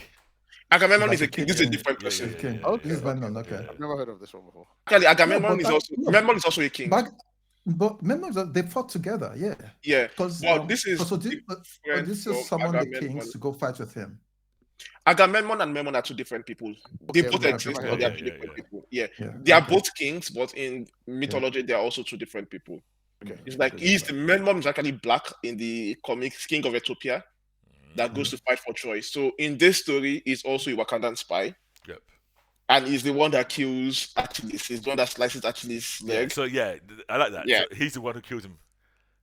Agamemnon Like is a a king. king. This is a Yeah, different yeah, person. yeah, King. yeah, Okay. yeah. He's Memnon. Okay. Yeah. I've never heard of this one before. Actually, Agamemnon but is also no. Memnon is also a king. But Memnon, they fought together. Yeah. Yeah. Because Well, this is so the this friend is of summon the Agamemnon. kings to go fight with him. Agamemnon and Memnon are two different people. They Okay, both okay, I've exist, never but heard they of are it. two Yeah. different people. Yeah, Yeah. they are Okay. both kings, but in mythology, they are also two different people. Okay. It's like he's the Memnon is actually black in the comics King of Ethiopia that goes to fight for Troy. So in this story, he's also a Wakandan spy, Yep. and he's the one that kills Achilles. He's the one that slices Achilles' Yeah. leg. So I like that. Yeah. So he's the one who kills him.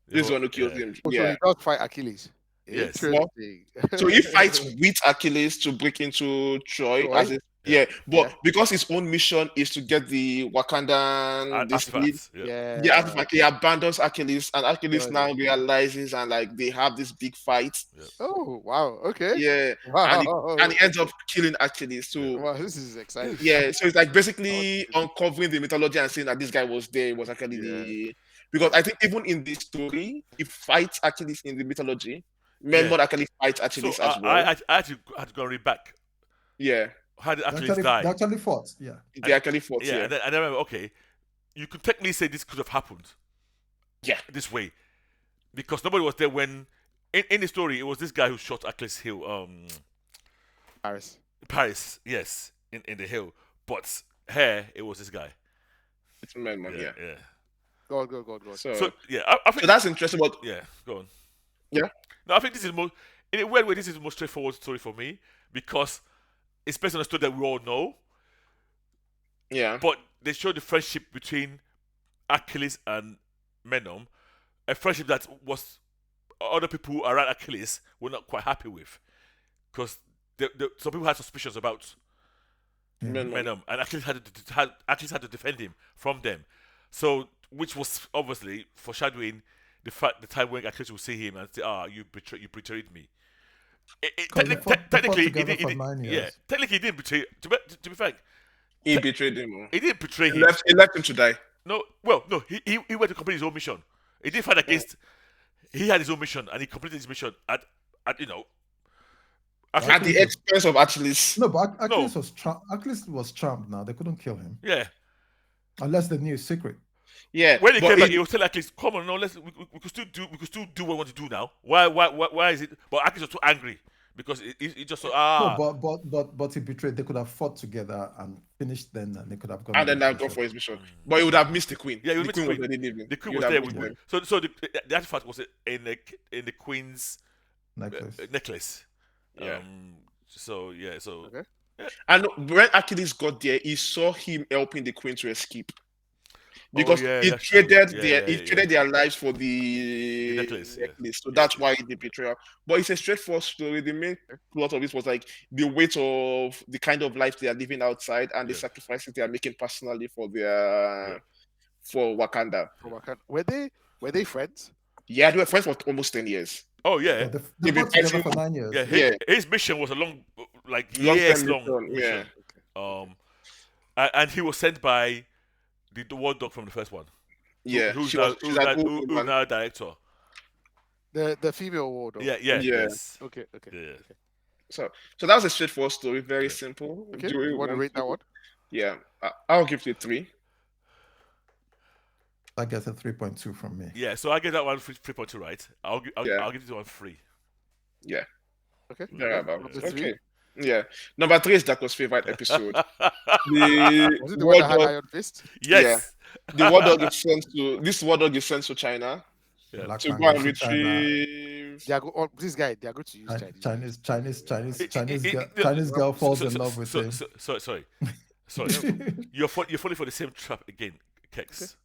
This is the one who kills Yeah. him. Oh, so Yeah. he does fight Achilles. Yes. Interesting. So he fights with Achilles to break into Troy. Troy? As it, Yeah. but because his own mission is to get the Wakandan this lead, Artifacts. Yeah. Yeah. the artifact, he abandons Achilles, and Achilles Got now it. realizes, and like they have this big fight. Oh, wow. Okay. Yeah, Wow. and he ends up killing Achilles. So Wow, this is exciting. yeah, so it's like basically uncovering the mythology and saying that this guy was there, was actually Yeah. the because I think even in this story, he fights Achilles in the mythology. Memnon actually fights Achilles So as well. I had to go read back. Yeah, How did They Achilles actually, die? they actually fought. Yeah. they actually fought. Yeah, Yeah, and then I remember, okay, you could technically say this could have happened. Yeah. This way. Because nobody was there when in the story it was this guy who shot Achilles' heel, Paris. Paris, yes, in the hill. But here it was this guy. it's Memnon. Yeah. Yeah. God. So yeah, I think So that's interesting. But yeah, go on. Yeah. No, I think this is most in a weird way, this is the most straightforward story for me because it's based on a story that we all know. yeah, But they show the friendship between Achilles and Menon, a friendship that was other people around Achilles were not quite happy with, because some people had suspicions about Memnon. Menon, and Achilles had to defend him from them. So, which was obviously foreshadowing the time when Achilles will see him and say, "Ah, you betrayed me." Because they fought Technically, together for 9 years. yeah, technically he didn't betray. To be frank, He betrayed him. he didn't betray He him. left him to die. No, he went to complete his own mission. He didn't fight against. He had his own mission, and he completed his mission at At Achilles, the expense of Achilles. No, but Achilles was charmed now. They couldn't kill him. yeah. Unless they knew his secret. Yeah. When he but came back, it- he was telling Achilles, "Come on, no, we could still do what we want to do now. Why is it?" But Achilles was too angry because he just thought, But he betrayed. They could have fought together and finished then, and they could have gone. and then on now with go the for his mission. But he would have missed the queen. Yeah, he the would queen miss was the already leaving. the queen He was would there have with missed him. them. So the artifact was in the queen's necklace. necklace. Yeah. So yeah. So Okay. And when Achilles got there, he saw him helping the queen to escape. Because yeah, he that's true. traded Yeah, traded their lives for the necklace, yeah. So that's why the betrayal. But it's a straightforward story. The main plot of it was like the weight of the kind of life they are living outside and the Yeah. sacrifices they are making personally for their for Wakanda. Were they friends? Yeah, they were friends for almost 10 years. Oh yeah. Yeah, they They've been fought together fighting- for 9 years. Yeah, his mission was a long, like years long mission, mission. And he was sent by the war dog from the first one. Yeah, who's she now, was, she's who's, an now, old who's woman. now director. The female ward. Yeah, Yeah. yes. Okay. Yeah. So that was a straightforward story, very Yeah. simple. Okay. Do we You want to rate that one? Yeah, I'll give it 3. That gets a 3.2 from me. Yeah, so I get that one 3.2 right. I'll give this one 3. Yeah, Okay. thereabouts. Number 3. Okay. Yeah. Number 3 is Dako's favorite episode. Was The it the one that had war dog, Iron Fist? Yes. the war dog is sent to this war dog is sent to China Yeah. Black to man go and goes to China. retrieve. They are this guy. They are going to use Chinese. Chinese girl falls in love with him. Sorry. You're falling for the same trap again, Kex.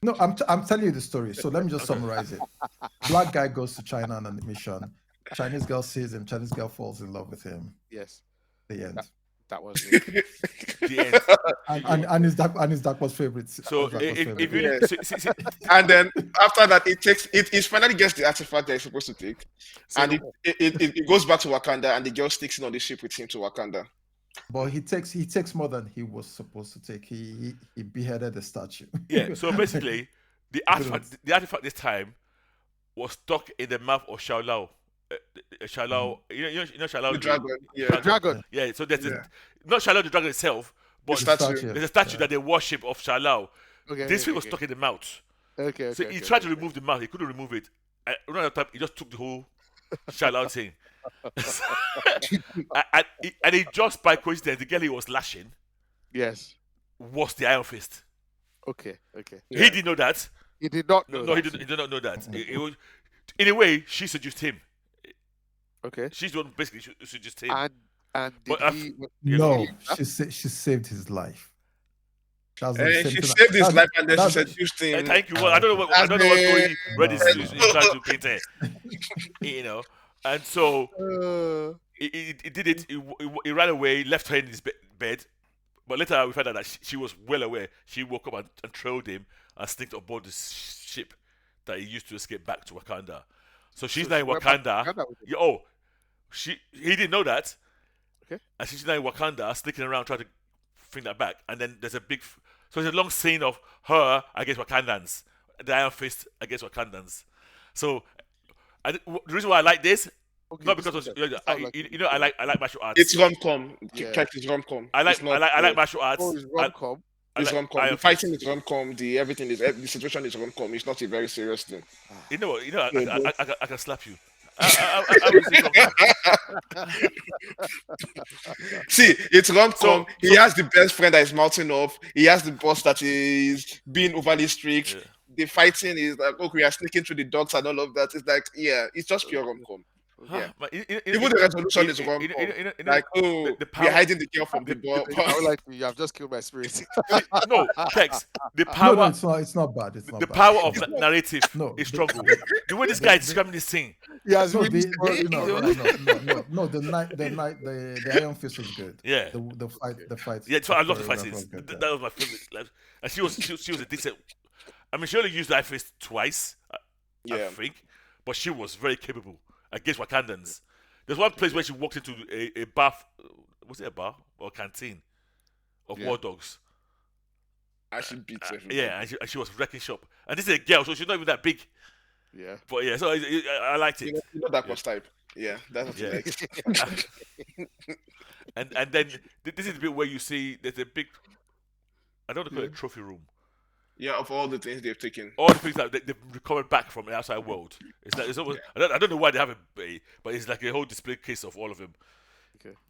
No, I'm telling you the story. So let me just summarize it. Black guy goes to China on a mission. Chinese girl sees him. Chinese girl falls in love with him. Yes, The end. that was it. The end. And his Darkwa's favorite. So if you Yeah. see, And then after that, it finally gets the artifact that it's supposed to take, So and it goes back to Wakanda, and the girl sticks in on the ship with him to Wakanda. But he takes more than he was supposed to take. He beheaded the statue. yeah. So basically, the artifact this time was stuck in the mouth of Xiaolao. Xiaolao, you know Xiaolao The dragon, yeah. Dragon. Yeah. So there's Yeah. not Xiaolao the dragon itself, but The statue. there's a statue that they worship of Xiaolao. Okay. This thing okay, was stuck in the mouth. Okay. So he tried to remove the mouth. He couldn't remove it. Around that time, he just took the whole Xiaolao thing. And it just by coincidence, the girl he was lashing Yes. was the Iron Fist. Okay. Okay. He didn't know that. He did not No, know no, he that. didn't. He did not know that. It was, in a way, she seduced him. Okay. She's the one basically seduced him. And did But he? Yeah, go No, on. she saved his life. That's the same She thing. saved his life and then she that's- seduced him. Thank you. Well, I don't know what story Reddit No, is no. trying to paint there. And so Uh, it did it. It ran away, left her in his bed. But later we found out that she was well aware. She woke up and trailed him and sneaked aboard the ship that he used to escape back to Wakanda. So she's So now she in went back to Wakanda. Wakanda with him. He didn't know that. Okay. And she's now in Wakanda, sneaking around trying to bring that back. And then there's a big. So it's a long scene of her against Wakandans, the Iron Fist against Wakandans. So the reason why I like this, Okay, not this because is- of, this sounds like you know, I like martial arts. It's rom-com. Yeah. Check, it's rom-com. I like It's not, I like martial arts. Oh, it's rom-com. It's like rom-com. Iron The Fist. fighting is rom-com. The situation is rom-com. It's not a very serious thing. You know what? I can slap you. See, it's rom-com. So- He has the best friend that is mounting up. He has the boss that is being overly strict. Yeah. The fighting is like, okay, we are sneaking through the dogs and all of that. It's like, yeah, it's just pure rom-com. Yeah. Even the resolution is rom-com. Like, oh, the we're power. hiding the girl from the door. I would like you have just killed my spirit. No, text. The No, power. no, it's not bad. It's not The bad. power of narrative No, is stronger. The way this guy is describing this thing. Yes, No, we the Iron Fist was good. Yeah. The fight. Yeah, so I love the choreography fight. was good, That yeah. was my favorite. And she was a decent. I mean, she only used the Iron Fist twice, I Yeah. think, but she was very capable against Wakandans. There's one place where she walked into a bar. Was it a bar or a canteen of war dogs? Actually beats everybody. Yeah, and she was wrecking shop. And this is a girl, so she's not even that big. Yeah. But yeah, so I liked it. You know that was type. Yeah, that's what Yeah. you like. And then this is the bit where you see there's a big. I don't want to call it a trophy room. Yeah, of all the things they've taken. All the things that they've recovered back from the outside world. It's like it's almost, I don't know why they have but it's like a whole display case of all of them.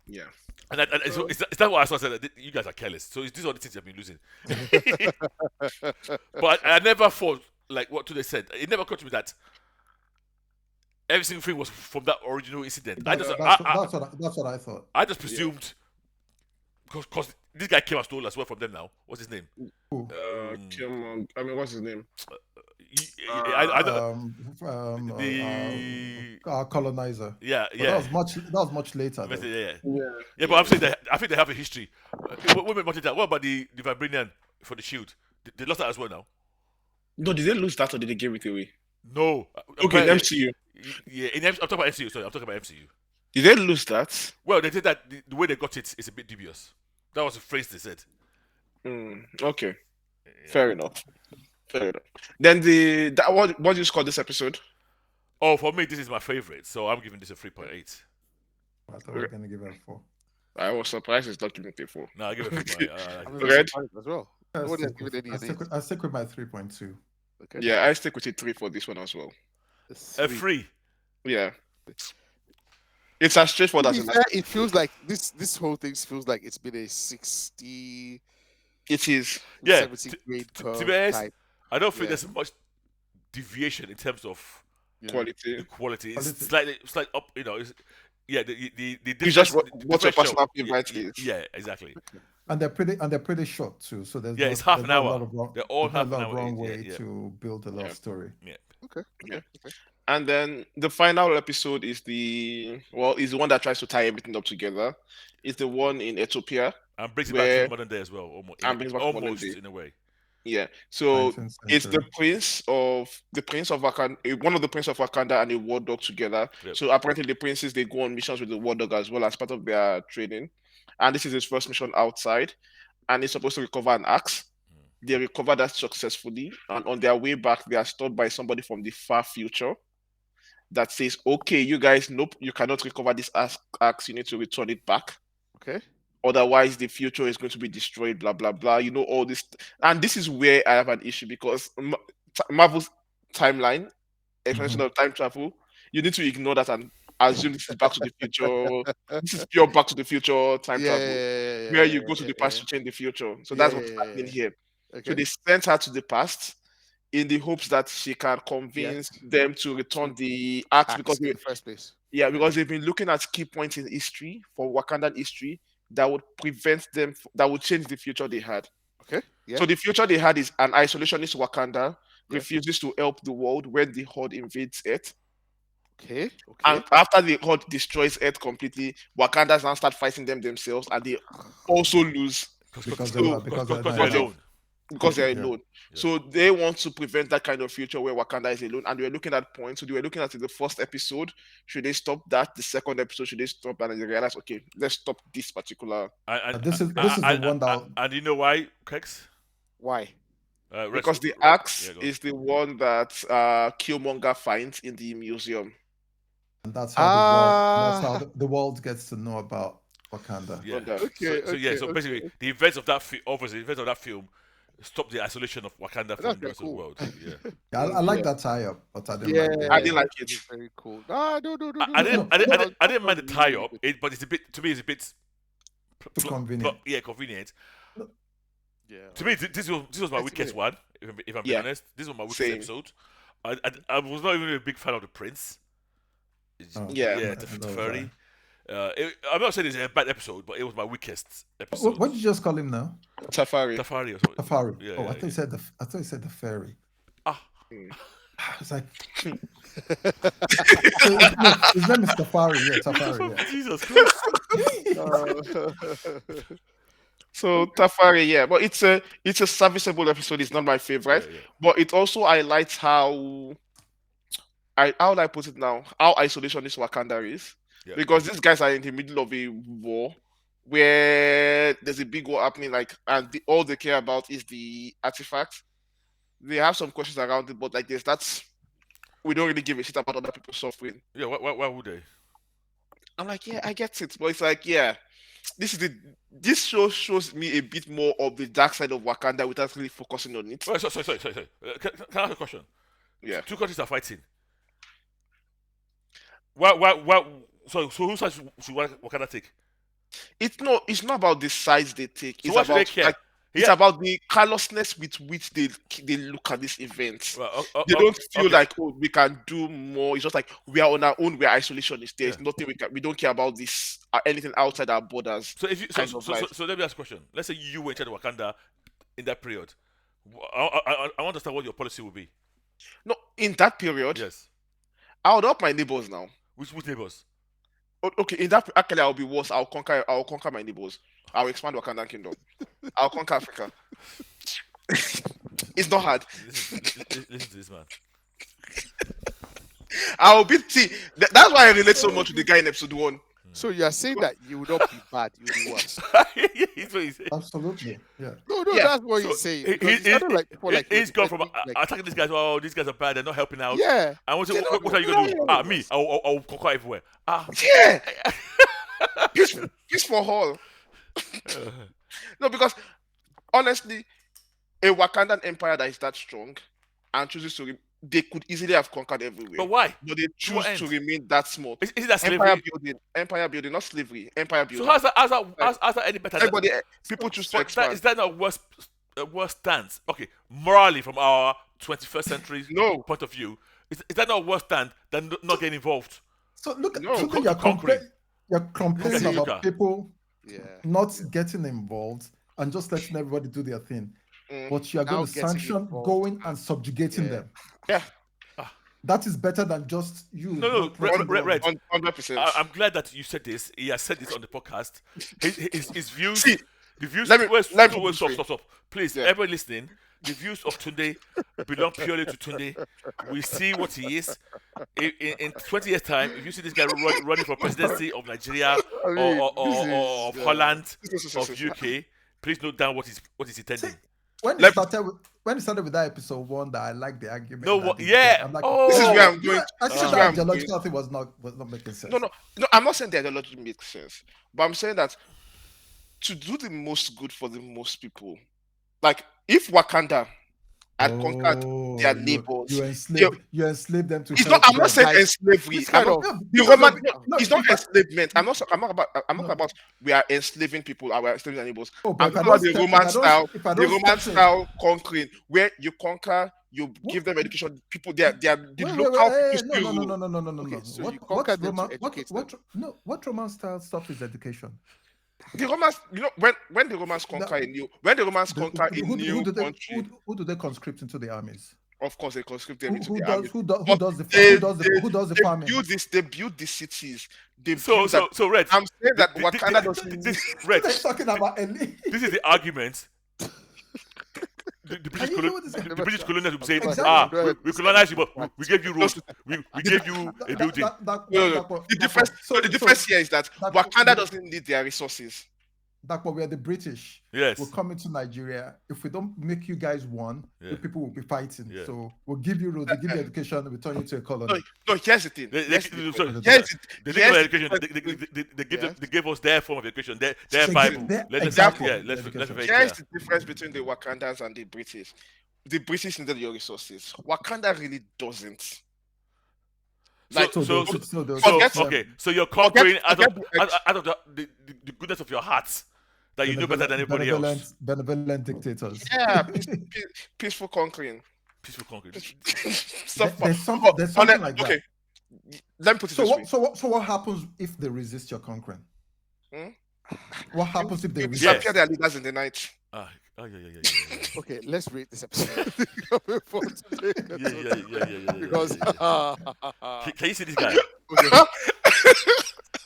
Yeah. And it's that what I saw said that you guys are careless. So these are the things you've been losing. But I never thought like what they said. It never occurred to me that every single thing was from that original incident. That's what I thought. I just presumed because this guy came and stole as well from them now. What's his name? Ooh. Come on. I mean, what's his name? I don't the Colonizer. yeah But yeah. that was much later. Though. Yeah, but I'm saying that I think they have a history. What about the Vibranian for the shield? They lost that as well now. No, did they lose that or did they give it away? No. Okay, Apparently- MCU. Yeah, I'm talking about MCU. Sorry, I'm talking about MCU. Did they lose that? Well, they did that. The way they got it is a bit dubious. That was the phrase they said. Okay. Fair enough. Then what do you score this episode? Oh, for me, this is my favorite, so I'm giving this a 3.8. I thought we were gonna give it a 4. I was surprised it's not giving it a 4. No, I give it a 3.8. I'm Red? very surprised as well. I Nobody has stick given with, any I stick names. with, I stick with my 3.2. Okay. Yeah, I stick with it 3 for this one as well. A 3. Yeah. It's as straightforward To as be fair, it feels like this whole thing feels like it's been a 60, it is. Yeah, 70 grade curve To be honest, type. I don't think Yeah. there's much deviation in terms of Yeah. the Quality. quality. It's Quality. slight up, It's, yeah, the It's just difference- what the your differential- personal favorite is. Yeah, exactly. And they're pretty short too. So there's Yeah, not, it's half there's an not a hour. lot of wrong, They're all there's not half a an lot of hour wrong each, way yeah. to build a love Yeah. story. Okay. Yeah. Okay. And then the final episode is the one that tries to tie everything up together. It's the one in Ethiopia. And brings it back Where- to modern day as well, almost. And brings back to modern Almost day. in a way. Yeah. So 19th it's the century. prince of Wakanda, one of the prince of Wakanda and a war dog together. Yep. So apparently the princes they go on missions with the war dog as well as part of their training. And this is his first mission outside, and he's supposed to recover an axe. They recover that successfully, and on their way back, they are stopped by somebody from the far future that says, "Okay, you guys, nope, you cannot recover this axe. You need to return it back. Okay. Otherwise, the future is going to be destroyed." Blah blah blah. You know all this, and this is where I have an issue because Marvel's timeline, explanation of time travel, you need to ignore that and assume this is Back to the Future. This is pure Back to the Future time travel, where you go to the past to change the future. So that's what's happening here. So Okay. they sent her to the past in the hopes that she can convince Yes. them to return the axe because Axe in the first place. because they've been looking at key points in history for Wakandan history that would prevent them that would change the future they had. Okay. Yeah. So the future they had is an isolationist Wakanda Yeah. refuses to help the world when the Horde invades Earth. Okay. And Okay. after the Horde destroys Earth completely, Wakandas now start fighting them themselves, and they also lose because So- they're Because not they're enough. alone. because they're Yeah. alone. Yeah. So they want to prevent that kind of future where Wakanda is alone, and they were looking at points. So they were looking at the first episode. Should they stop that? The second episode, should they stop that? And they realized, okay, let's stop this particular And This is the one that and you know why, Kex? Why? because the axe is the one that Killmonger finds in the museum. and that's how the world that's Ah. how the world gets to know about Wakanda. Yeah. Wonder. Okay. So basically, the events of that obviously the events of that film stop the isolation of Wakanda from That's the rest of the cool. world. Yeah. Yeah, I like that tie-up, but I didn't Yeah. like I didn't like it. It's very cool. Ah, no. I didn't mind the Really, tie really up, good. but it's a bit to me it's a bit too convenient. convenient. Yeah. To me, this was my Let's weakest hear one. If I'm being Yeah. honest, this was my weakest Same. episode. I was not even a big fan of the Prince. Oh, Yeah. I know that. Teferi. I'm not saying it's a bad episode, but it was my weakest episode. What did you just call him now? Tafari. Tafari or something. Safari. Yeah, I yeah, thought you said the fairy. Ah, It's like his name is Safari. Yeah, Safari. Yeah. Jesus Christ. So Tafari, yeah, but it's a serviceable episode. It's not my favorite, Yeah, yeah. but it also highlights how how will I put it now? How isolationist Wakanda is, Yeah. because these guys are in the middle of a war where there's a big war happening, like, and all they care about is the artifact. They have some questions around it, but like there's that's we don't really give a shit about other people suffering. Yeah, why would they? I'm like, yeah, I get it, but it's like, yeah, this show shows me a bit more of the dark side of Wakanda without really focusing on it. Sorry. Can I ask a question? Yeah, Two countries are fighting. Why? So whose side should Wakanda take? it's not about the sides they take. So It's why should they about care? like, it's Yeah. about the callousness with which they look at this event. Well, They don't feel okay. like, oh, we can do more. It's just like we are on our own. We are isolationists. There's Yeah. nothing we don't care about this anything outside our borders. So if you kind of life. so let me ask a question. Let's say you were in charge of Wakanda in that period. I want to understand what your policy would be. No, in that period, Yes. I would help my neighbors now. Which neighbors? Okay, in that actually I'll be worse. I'll conquer my neighbors. I'll expand Wakandan kingdom. I'll conquer Africa. It's not hard. Listen to this man. I'll be that's why I relate so much to the guy in episode 1. So you are saying that you will not be bad, you will be worse. He's what he's saying. Absolutely. Yeah. No, Yeah. that's what he's saying. He- Because he- it's not like people like He's gone from like, attacking these guys. Oh, these guys are bad. They're not helping out. yeah. And what They're not- are you gonna do? no. Me. I'll conquer everywhere. Yeah. Peace for all. No, because honestly, a Wakandan empire that is that strong and chooses to they could easily have conquered everywhere. But why? But they choose end? to remain that small. Is it that slavery? Empire building, not slavery. Empire building. So how's that any better? Everybody, people choose to But expand. is that not a worse stance? Okay, morally, from our 21st century No. point of view, is that not a worse stand than not getting involved? So look, No, so you're conquering. complaining Look at about Yuka. people Yeah. not getting involved and just letting everybody do their thing. Mm. But you are Now going to getting sanction involved. going and subjugating Yeah. them. Yeah, That is better than just you. No, not letting Red. them- 100%. I'm glad that you said this. He has said this on the podcast. His views, See, the views. let me put it Stop, this way. stop. Please, Yeah. everybody listening, the views of Tunde belong purely to Tunde. We see what he is. In 20 years' time, if you see this guy running for presidency of Nigeria mean, or of this is, Holland, This of is- UK, please note down what he's intending. When Let- it started with that episode 1, that I liked the argument. No, that what? they Yeah. said. I'm like, Oh, This is where I'm going. I This think is that where I'm ideological going. thing was not making sense. No, I'm not saying the ideology makes sense, but I'm saying that to do the most good for the most people, like if Wakanda and conquered their neighbors. You enslaved them to It's not. help I'm not them. saying Like, slavery. this I'm kind not. of No, The because Roman. of, No, no, it's not if I, enslavement. I'm not. I'm not about. I'm not no, about. We are enslaving people. We are enslaving animals. oh, but I'm if I talking don't about the step, Roman style. if I The don't Roman step in, style conquering, where you conquer, you what, give them education. People, they are the wait, local people no, still rule. no. okay, so you conquer them to educate them. What Roman style stuff is education? The Romans, when the Romans conquer The, a new country, who do they conscript into the armies? of course they conscript them into the Does army. who But does the they, who does the they farming? build this. They build the cities. They So, build that. Red. I'm saying that the- Wakanda doesn't need. this What Red. are you talking about, Ellie? This is the argument. The British you hear what this- the British colonials would say, Exactly. we colonized you, but we gave you No, roads, we gave you a building. The difference. The difference here is that Wakanda doesn't need their resources. That's what we are the British. Yes. We're coming to Nigeria. If we don't make you guys one, the people will be fighting. Yeah. So we'll give you roads, we'll give you education, we'll turn you to a colony. No, here's the thing. They Here's give us their form of education, their Bible. Let's Exactly. be very Here's clear. the difference between the Wakandans and the British. The British needed your resources. Wakanda really doesn't. Okay, so you're conquering out forget of the goodness of your heart that you know better than anybody else. Benevolent dictators. Yeah, peaceful conquering. Peaceful conquering. There's something like that. Okay, let me put it this way. So what happens if they resist your conquering? What happens if they You resist? disappear their leaders in the night. Yeah. Okay, let's rate this episode. Yeah. Because Can you see this guy?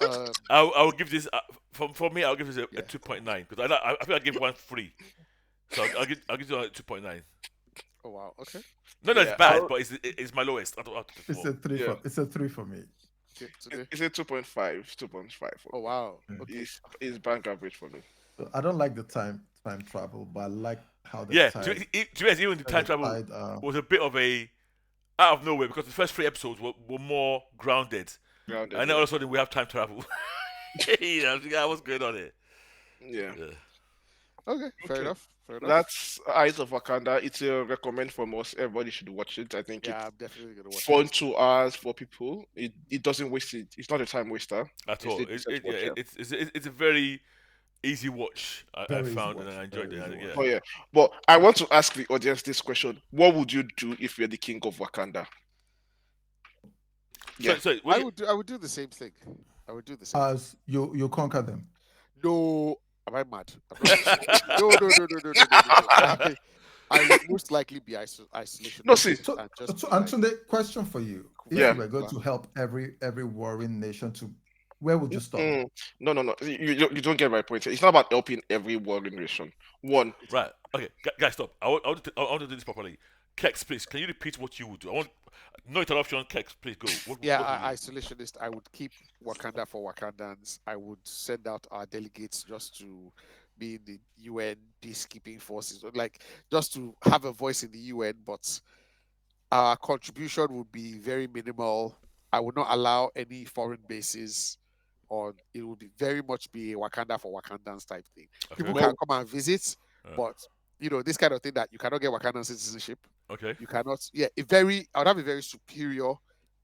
um, I'll give this for me. I'll give this a 2.9 because I think I gave 1 3, so I'll give it a 2.9. oh wow, okay. No, it's bad, but it's my lowest. Out of the It's four. a 3 it's a 3 for me. Okay, today. It's a 2.5. Oh wow. Okay. It's bank average for me. So I don't like the time travel, but I like how the Yeah, time. to be honest, even the time travel was a bit of a out of nowhere because the first 3 episodes were more grounded, and then all of a sudden we have time travel. What's going on here? Yeah. Okay, fair Okay. enough. That's Eyes of Wakanda. It's a recommend from us. Everybody should watch it. I think Yeah, it's I'm definitely gonna watch fun it. 2 hours for people. It doesn't waste it. It's not a time waster At It's all. a decent watch, yeah. It's a very easy watch. I Very easy found watch, and I enjoyed very it. easy Yeah. watch. Oh yeah. But I want to ask the audience this question: what would you do if you're the king of Wakanda? Yeah. So I would do the same thing. I would do the same. As you conquer them. No, am I mad? I'm not no. I would most likely be isolation. No, see. So, and just so be like, Anthony, question for you: if Yeah. you were going to help every warring nation, where would you start? No. You don't get my point. Here. It's not about helping every warring nation. One, right. Okay, guys, stop. I want to do this properly. Kex, please, can you repeat what you would do? I want no interruption. Kex, please go. What would you do? isolationist. I would keep Wakanda for Wakandans. I would send out our delegates just to be in the UN peacekeeping forces, like just to have a voice in the UN. But our contribution would be very minimal. I would not allow any foreign bases on. It would be very much be a Wakanda for Wakandans type thing. Okay. People can come and visit, Yeah. but this kind of thing that you cannot get Wakandan citizenship. Okay. You cannot. Yeah, I would have a very superior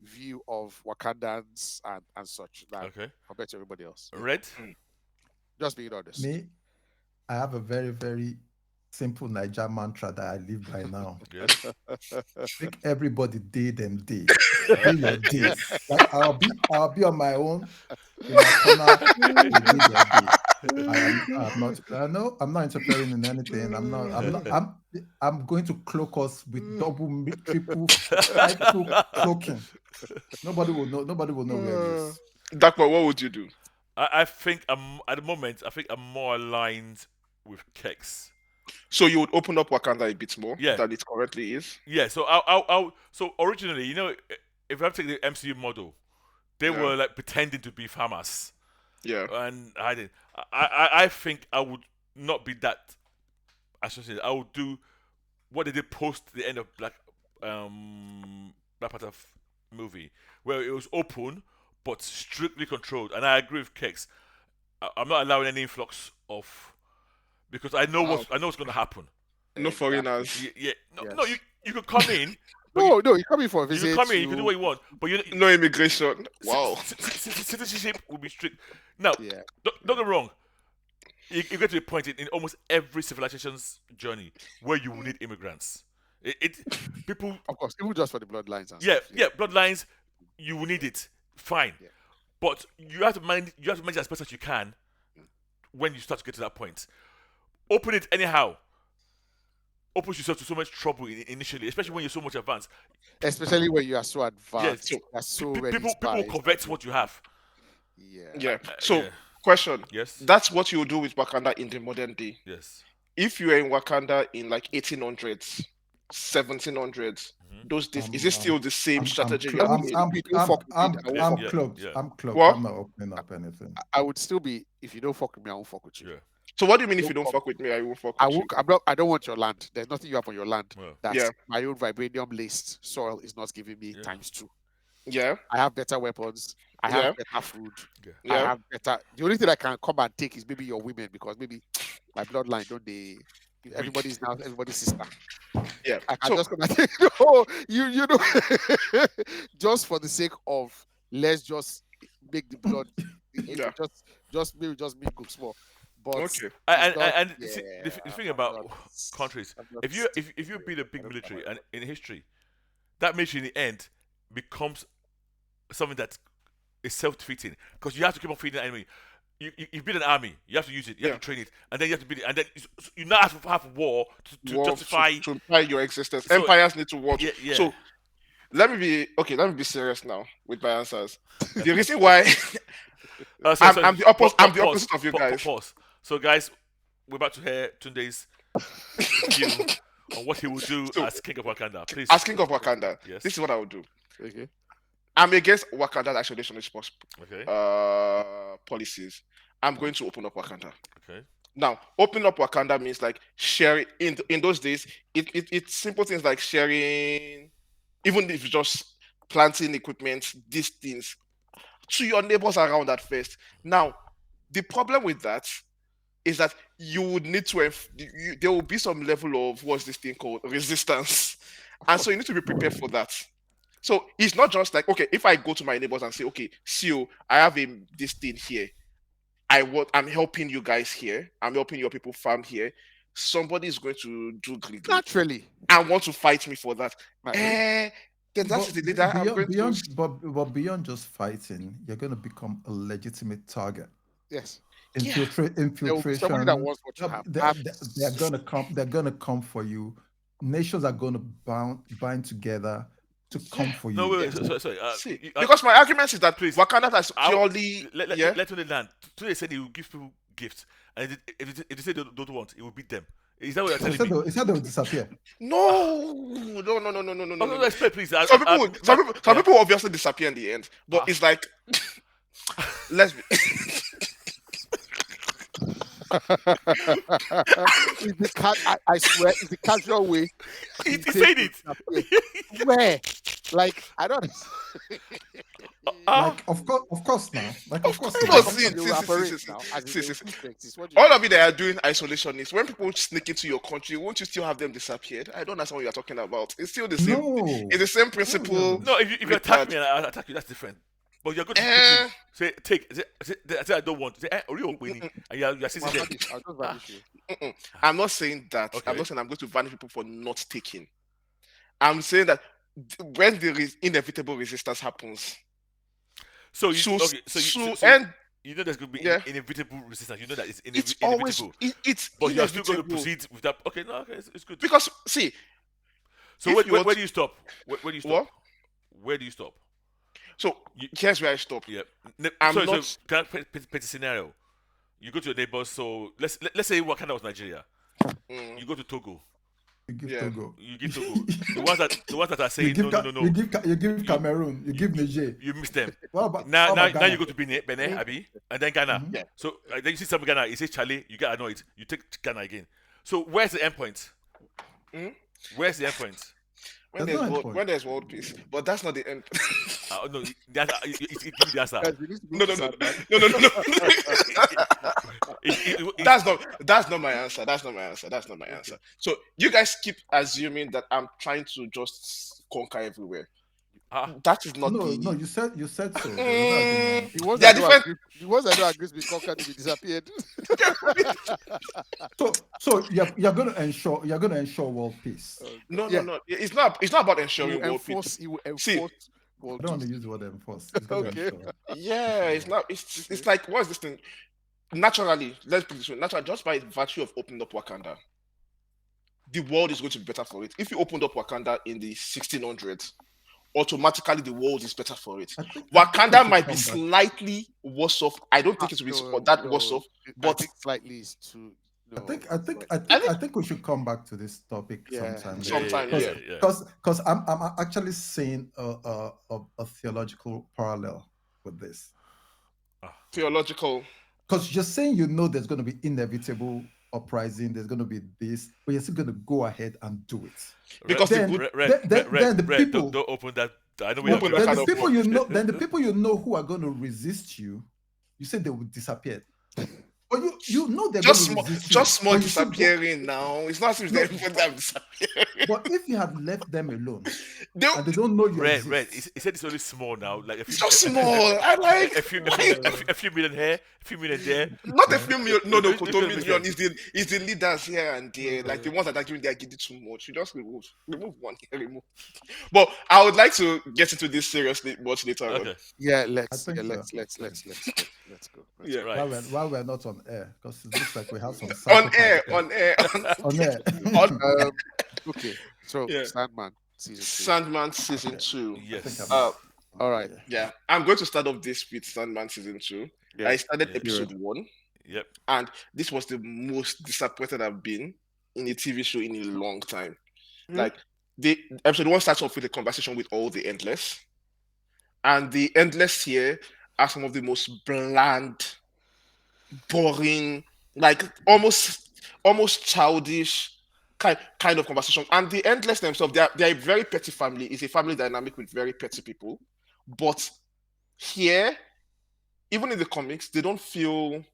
view of Wakandans and such compared to everybody else. Red. Just being honest. Me, I have a very, very simple Naija mantra that I live by now. Yes. Make everybody day them day. Do your day. Like I'll be on my own in my corner. You do your day. I'm not interfering in anything. I'm going to cloak us with double, triple, triple cloaking. Nobody will know where it is. Dakwa, what would you do? I think at the moment. I think I'm more aligned with Kex. So you would open up Wakanda a bit more Yeah. than it currently is. Yeah. So so originally, if I take the MCU model, they Yeah. were like pretending to be farmers. Yeah. And I didn't. I think I would not be that associated. I would do what they did post the end of Black Panther movie, where it was open but strictly controlled. And I agree with Kex. I'm not allowing any influx of because I know what's going to happen. No foreigners. Yeah. No, Yes. no, you could come in, but No, you come in for a you visit. can come in, you can do what you want, but No immigration. Wow. citizenship will be strict. Now, Yeah. don't get me wrong. You get to a point in almost every civilization's journey where you will need immigrants. People, Of course, even just for the bloodlines and yeah, stuff. yeah, bloodlines, you will need it. Fine, Yeah. but you have to manage as best as you can when you start to get to that point. Open it anyhow. Opens yourself to so much trouble initially, especially when you're so much advanced. Especially when you are so advanced. Yes. You are so ready. People will covet what you have. Yeah. Yeah. So, yeah. question. Yes. That's what you do with Wakanda in the modern day. Yes. If you were in Wakanda in like 1800s, 1700s, those days, is it still the same strategy you are playing? I'm cloaked. Yeah. I'm cloaked. What? I'm not opening up anything. I would still be, if you don't fuck with me, I won't fuck with you. Yeah. So what do you mean if you Don't don't fuck fuck with me, I won't fuck I with you? won't. I'm not. I don't want your land. There's nothing you have on your land. Yeah. That's Yeah. my own vibranium laced soil is not giving me Yeah. times 2. Yeah. I have better weapons. I have Yeah. better food. Yeah. I Yeah. have better. The only thing I can come and take is maybe your women, because maybe my bloodline don't they. Everybody's now everybody's sister. Yeah. I can So just come and take. No, you know, just for the sake of let's just make the blood. Yeah. Just maybe just make good small. But okay. And yeah, see, the thing I'm about not- countries, I'm not if you stupid. build a big I don't military know. and in history, that military in the end becomes something that is self-defeating because you have to keep on feeding the enemy. You build an army, you have to use it, you have to train it, and then you have to build it, and then you now have to have war to War justify. to justify your existence. So- Empires need to war. Yeah. So let me be serious now with my answers. The reason why I'm the opposite of you guys. Pause. So, guys, we're about to hear Tunde's view on what he will do So- as King of Wakanda. Please. As King of Wakanda, Yes. this is what I would do. Okay. I'm against Wakanda's isolationist Okay. policies. I'm going to open up Wakanda. Okay. Now, opening up Wakanda means like sharing. In those days, it's simple things like sharing, even if just planting equipment, these things to your neighbors around at first. Now, the problem with that is that you would need to there will be some level of what's this thing called resistance, and so you need to be prepared for that. So it's not just like, okay, if I go to my neighbors and say, okay, see you, I have this thing here. I'm helping you guys here. I'm helping your people farm here. Somebody is going to do glee Naturally. and want to fight me for that. Right. Then that's the leader. I'm going beyond, to. but beyond just fighting, you're going to become a legitimate target. Yes. Infiltration. There will be somebody that wants what you have. They're gonna come. They're gonna come for you. Nations are gonna bind together to come for you. No, wait. Sorry. See, because my argument is that please, Wakanda has purely. Let Tunde land. Tunde said he will give people gifts, and if they say they don't want, it will beat them. Is that what you're telling me? He said they will disappear. No. No, explain, please. Some people obviously disappear in the end, but it's like, let's be. I swear, it's the casual way. He said it. Where? Like, I don't. Like, of course now. Like, of course. No, Now. see. All of you that are doing isolationists, when people sneak into your country, won't you still have them disappeared? I don't understand what you're talking about. It's still the same. No. It's the same principle. No, if you attack me and I attack you, that's different. But you're going to people say, take. Say I don't want. Say, are you winning? And you're sitting there. I'll just vanish you. I'm not saying that. Okay. I'm not saying I'm going to vanish people for not taking. I'm saying that when there is inevitable resistance happens. So you know there's going to be inevitable resistance. You know that it's It's inevitable. always it's but you're still going to inevitable. proceed with that. Okay, no, okay, it's good. Because see, So if you where want do you stop? Where do you stop? What? Where do you stop? So here's where I stop. Yeah. I'm So not. can I paint a scenario? You go to your neighbors. So let's say Wakanda was Nigeria. Mm, You go to Togo. You give Yeah. Togo. You give Togo. the ones that are saying You give, no. You give Cameroon. You give Niger. You miss them. What about Now Ghana? you go to Benin, Abi, and then Ghana. Mhm. Yeah. So then you see some Ghana. You say Charlie, you get annoyed. You take Ghana again. So where's the end point? Mm? Where's the end point? when There's no there's end point. when there's world peace, but that's not the end. No, give me the answer. Guys, we need to go No. to Sandman. That's not my answer. That's not my answer. That's not my Okay. answer. So you guys keep assuming that I'm trying to just conquer everywhere. Ah, That is not No, no, the. you said so. There was no argument. The ones They I are don't different. agree, the ones I don't agree with conquered will be disappeared. So you're gonna ensure world peace. Oh, God. No, no, Yeah, no. It's not about he will ensuring world peace. enforce. He will See, enforce I world don't want to peace. use the word enforce. It's gonna Okay. ensure. yeah, Ensure it's world. not. It's Okay. like what's this thing? Naturally, let's put it this way. Naturally, just by virtue of opening up Wakanda, the world is going to be better for it. If you opened up Wakanda in the 1600s, automatically the world is better for it. I think we Wakanda should might be come back. slightly worse off. I don't think it will be No, that worse no. off, I but think slightly is too. I No, think I it's think not. I I think think I think we should come back to this topic Yeah, sometime yeah, later. yeah, sometime, Because yeah. yeah, yeah. because I'm actually seeing a theological parallel with this. Ah, Theological. Because you're saying there's going to be inevitable uprising, there's going to be this, but you're still going to go ahead and do it. red, Because the Then good red, red, then then, red, red, then the red. people Don't open that. I know we no, agree open on that then the kind of this. people book. who are going to resist you, you say they will disappear. But they're going to Just small, resist you, just small but you still go. disappearing now. It's not as if No, they're everybody disappearing. but if you had left them alone they and they don't know you Red. exist, He said it's only small now, like a it's few, just small. I like a few million here, a few million there. not a few million. No, no, It's Koto gonna make million sense. is the leaders here and there, like the ones that are giving their giddy too much. You just remove one here, remove. But I would like to get into this seriously much later on. Okay, yeah. I Let's think yeah. so. Let's go. Let's Yeah, go. right. While we're not on air, because it looks like we have some on psychopaths air, on air, on air. on. Um. Okay. So Yeah, Sandman season two. Sandman season Okay. two. I think Yes. All right. Yeah, I'm going to start off this with Sandman season two. Yeah. I started Yeah. Period. episode one, Yep. and this was the most disappointed I've been in a TV show in a long time. Yeah. Like the episode one starts off with a conversation with all the endless, and the endless here are some of the most bland, boring, like almost childish kind of conversation. And the endless themselves, they're a very petty family. It's a family dynamic with very petty people, but here, even in the comics, they don't feel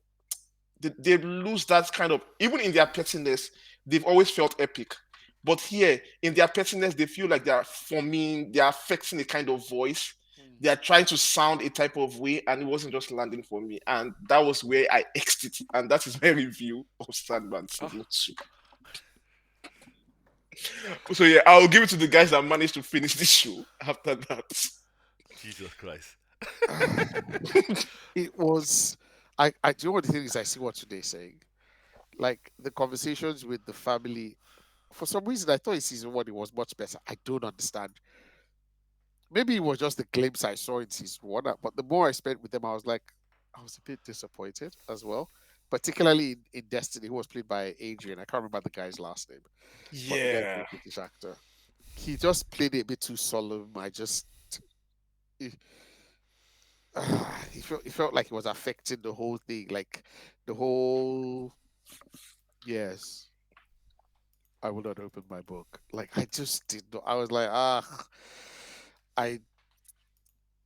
they lose that kind of even in their pettiness, they've always felt epic. But here, in their pettiness, they feel like they are forming, they are affecting a kind of voice. They are trying to sound a type of way, and it wasn't just landing for me. And that was where I exited. And that is my review of Sandman Ah, season two. So yeah, I'll give it to the guys that managed to finish the show after that. Jesus Christ. It was. I do you know what the thing is. I see what today's saying. Like the conversations with the family. For some reason, I thought in season one it was much better. I don't understand. Maybe it was just the glimpse I saw in season one. But the more I spent with them, I was a bit disappointed as well. Particularly in Destiny, who was played by Adrian. I can't remember the guy's last name, but the guy's a Yeah. British actor. He just played it a bit too solemn. It, it felt like it was affecting the whole thing, like the whole. Yes, I will not open my book. Like I just did not. I was like, I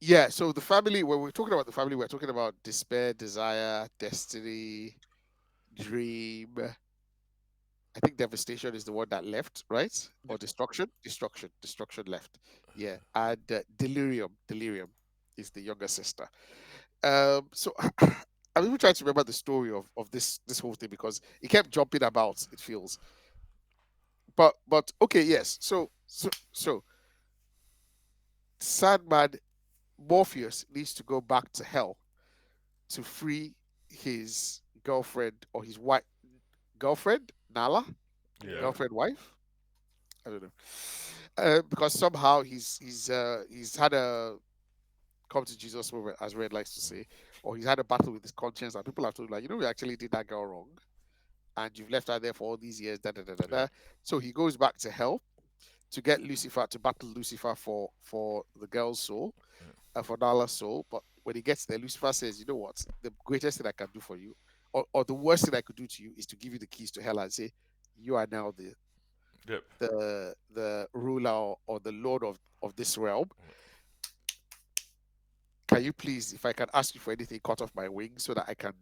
yeah. So the family. When we're talking about the family, we're talking about despair, desire, destiny, dream. I think devastation is the one that left, right? Or destruction left. Yeah, and delirium is the younger sister. So I'm even trying to remember the story of this whole thing because it kept jumping about. It feels, but okay, yes. So Sandman Morpheus needs to go back to hell to free his girlfriend or his wife girlfriend Nala, Yeah. girlfriend wife. I don't know. Because somehow he's had a come to Jesus moment, as Red likes to say, or he's had a battle with his conscience, and people have told him, like, we actually did that girl wrong, and you've left her there for all these years, da da da da Yeah. da. So he goes back to hell to get Lucifer to battle Lucifer for the girl's soul, for Nala's soul. But when he gets there, Lucifer says, "You know what? The greatest thing I can do for you, or the worst thing I could do to you, is to give you the keys to hell and say, you are now Yep. the ruler or the lord of this realm. Can you please, if I can ask you for anything, cut off my wings so that I can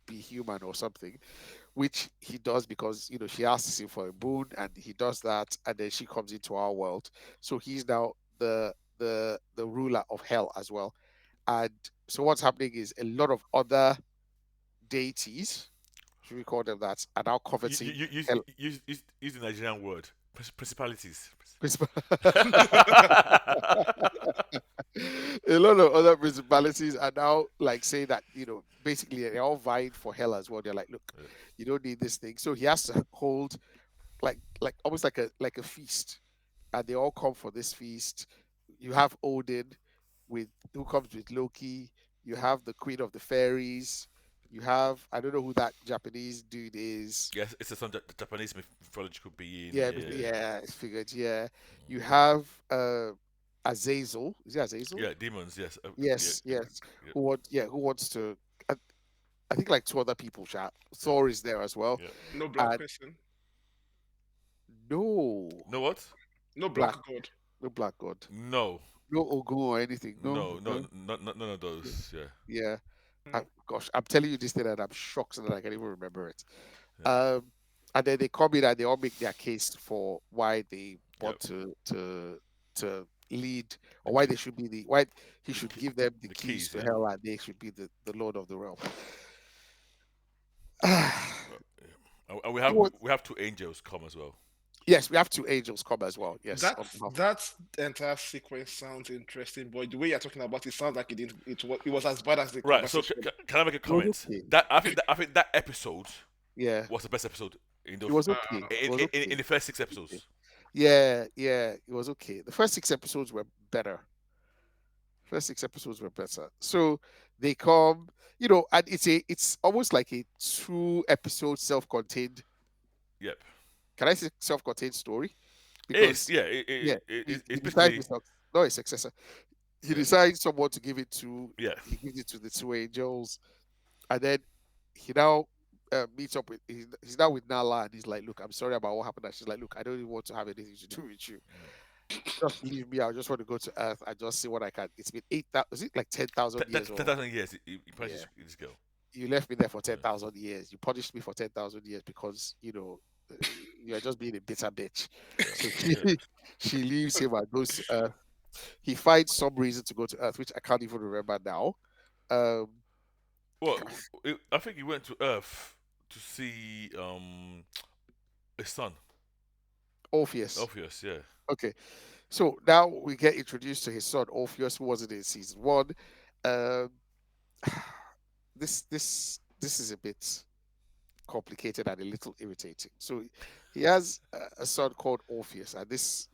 be human or something, which he does because she asks him for a boon, and he does that, and then she comes into our world. So he's now the ruler of hell as well. And so what's happening is a lot of other deities, should we call them that, are now You, you, coveting you use, hell. use the Nigerian word. Principalities. A lot of other principalities are now like saying that basically they're all vying for hell as well. They're like, look, Yeah. you don't need this thing, so he has to hold like almost like a feast, and they all come for this feast. You have Odin, with who comes with Loki. You have the Queen of the Fairies. You have, I don't know who that Japanese dude is. Yes, it's a some Japanese mythological being. Yeah, Yeah, yeah, yeah. yeah, it's figured. Yeah, you have Azazel. Is it Azazel? Yeah, demons. Yes. Yeah, Yes, yes. yeah, Who wants to? I, I think like two other people. Chat. yeah, Thor is there as well. yeah. No black And person. no No what? No black black, god. no black god, No, no Ogun or anything. No, no, no, no. none of those. Yeah, Yeah. Hmm. Gosh, I'm telling you this thing and I'm shocked that I can even remember it. yeah, Um, and then they come in and they all make their case for why they yeah. want to lead, The or why key, they should be why he the should key, give them the the keys keys. to Yeah. hell, and they should be the lord of the realm. And we It was- have two angels come as well. yes, we have two angels come as well. Yes, on That's behalf. that entire sequence sounds interesting, but the way you're talking about it sounds like it was as bad as the Right. So conversation. can I make a It was comment? okay. That I think that episode Yeah, was the best episode in it the was okay. It was in okay. the first six Okay. episodes. Yeah, yeah, it was okay. The first six episodes were better. First six episodes were better. So they come, and it's almost like a two episode self-contained. Yep. Can I say self-contained story? It is. Because Yeah. yeah, he It's decides basically. not a successor. He Yeah. decides someone to give it to. Yeah. He gives it to the two angels, and then he now meets up with. He's now with Nala, and he's like, "Look, I'm sorry about what happened." And she's like, "Look, I don't even want to have anything to do with you. Just leave me. I just want to go to Earth and just see what I can." It's been 8,000. Is it like 10,000 years or? 10,000 years. He Yeah. punishes this girl. You left me there for Yeah. 10,000 years. You punished me for 10,000 years because uh, you're just being a bitter bitch. So Yeah. she leaves him and goes to Earth. He finds some reason to go to Earth, which I can't even remember now. Um, Well, I think he went to Earth to see his son, Orpheus. Orpheus. Yeah. Okay, so now we get introduced to his son Orpheus, who wasn't in season one. Um, this is a bit complicated and a little irritating. So he has a son called Orpheus, and this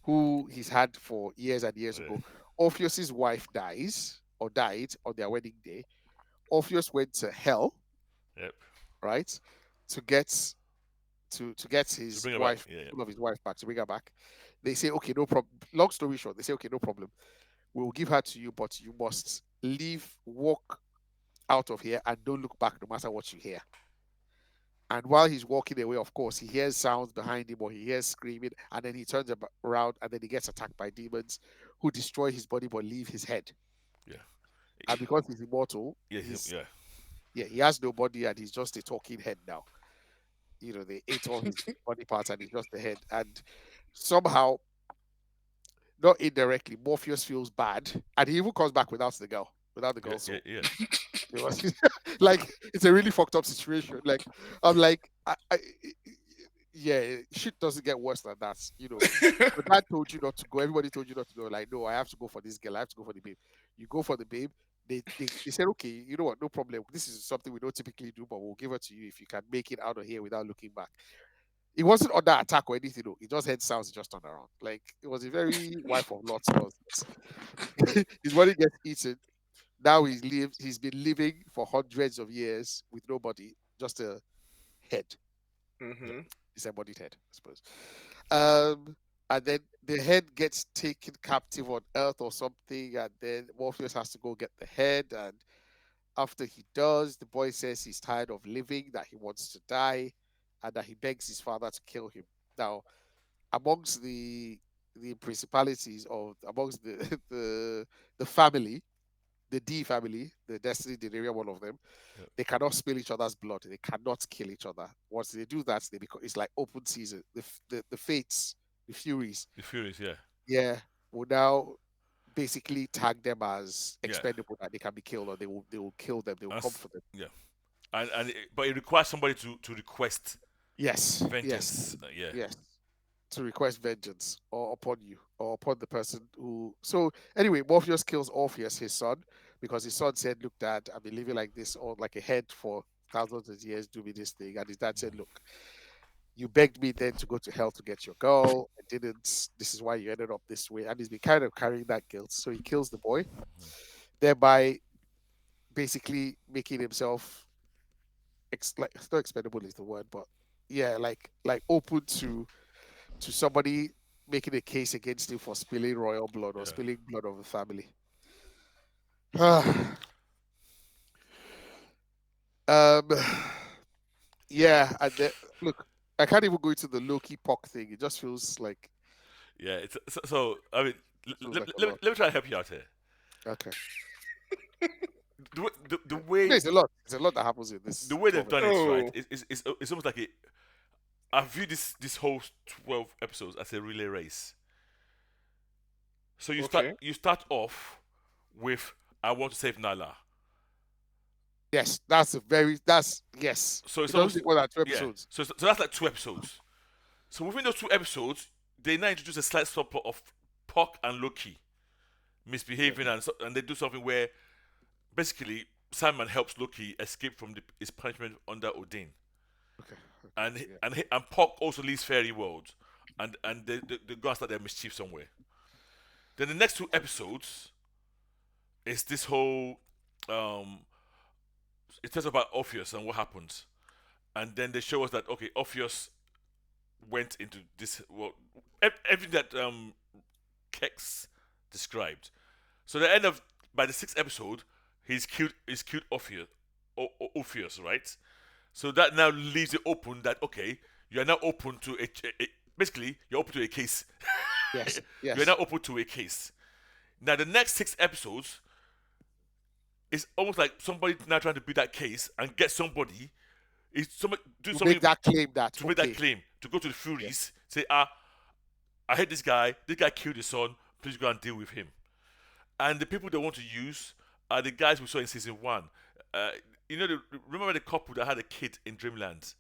who he's had for years and years Yeah. ago. Orpheus's wife dies or died on their wedding day. Orpheus went to hell, Yep. right, to get to get To his bring her back. wife, Yeah. Yeah. one of his wife back, to bring her back. They say, okay, no problem. Long story short, they say, okay, no problem. We will give her to you, but you must leave, walk out of here, and don't look back no matter what you hear. And while he's walking away, of course, he hears sounds behind him or he hears screaming, and then he turns around and then he gets attacked by demons who destroy his body but leave his head. Yeah. And because he's immortal, Yeah. he's Yeah. yeah, he has no body and he's just a talking head now. They ate all his body parts and he's just the head. And somehow, not indirectly, Morpheus feels bad, and he even comes back without the Yeah. girl's Yeah. soul. Yeah. It was like it's a really fucked up situation. Like I'm like, yeah, shit doesn't get worse than that. Your dad told you not to go. Everybody told you not to go. Like, no, I have to go for this girl. I have to go for the babe. You go for the babe. They said, okay, you know what? No problem. This is something we don't typically do, but we'll give it to you if you can make it out of here without looking back. It wasn't under attack or anything. Though. It just heard sounds. It just turned around. Like it was a very wife of lots nonsense. His body gets eaten. Now he's been living for hundreds of years with nobody, just a head, Yep. Hmm. disembodied head, I suppose. And then the head gets taken captive on Earth or something, and then Morpheus has to go get the head. And after he does, the boy says he's tired of living, that he wants to die, and that he begs his father to kill him. Now, amongst the principalities, or amongst the the family, the D family, the Destiny, Denaria, one of them, Yeah. they cannot spill each other's blood. They cannot kill each other. Once they do that, they become it's like open season. The fates, the Furies, The Furies, yeah. yeah, will now basically tag them as Yeah. expendable that they can be killed, or they will kill them. They will come That's, for them. yeah. But it requires somebody to request Yes, yes, vengeance. Yeah. yes. To request vengeance or upon you or upon the person who. So anyway, Morpheus kills Orpheus, his son, because his son said, "Look, Dad, I've been living like this or like a head for thousands of years. Do me this thing." And his dad said, "Look, you begged me then to go to hell to get your girl. I didn't. This is why you ended up this way." And he's been kind of carrying that guilt. So he kills the boy, thereby basically making himself like it's not expendable is the word, but yeah, like open to somebody making a case against him for spilling royal blood or Yeah. spilling blood of the family. um, yeah, and look, I can't even go into the Loki Puck thing. It just feels like Yeah. So I mean, feels like a let lot. me try to help you out here. Okay, The no, way it's a lot. It's a lot that happens in the this way they've 12 done episodes. it, right? Oh, It's almost like I view this whole 12 episodes as a relay race. So okay. you start off with I want to save Nala. Yes, that's yes. So it's It doesn't almost take more than two yeah. episodes. So that's like 2 episodes. So within those 2 episodes, they now introduce a slight subplot of Puck and Loki misbehaving, and they do something where basically Sandman helps Loki escape from his punishment under Odin, Okay, and yeah. and Puck also leaves Fairy World, and they go and start their mischief somewhere. Then the next 2 episodes is this whole it tells about Orpheus and what happens, and then they show us that okay, Orpheus went into this everything that Kex described. So the end of by the 6th episode, he's killed Orpheus, right? So that now leaves it open that okay, you are now open to basically you're open to a case. Yes, You're yes. now open to a case. Now the next 6 episodes is almost like somebody now trying to beat that case and get somebody is somebody do To something make that claim that to make that okay, claim to go to the yes, Furies, say I hate this guy. This guy killed his son. Please go and deal with him. And the people they want to use are the guys we saw in season 1. Uh, remember the couple that had a kid in Dreamland,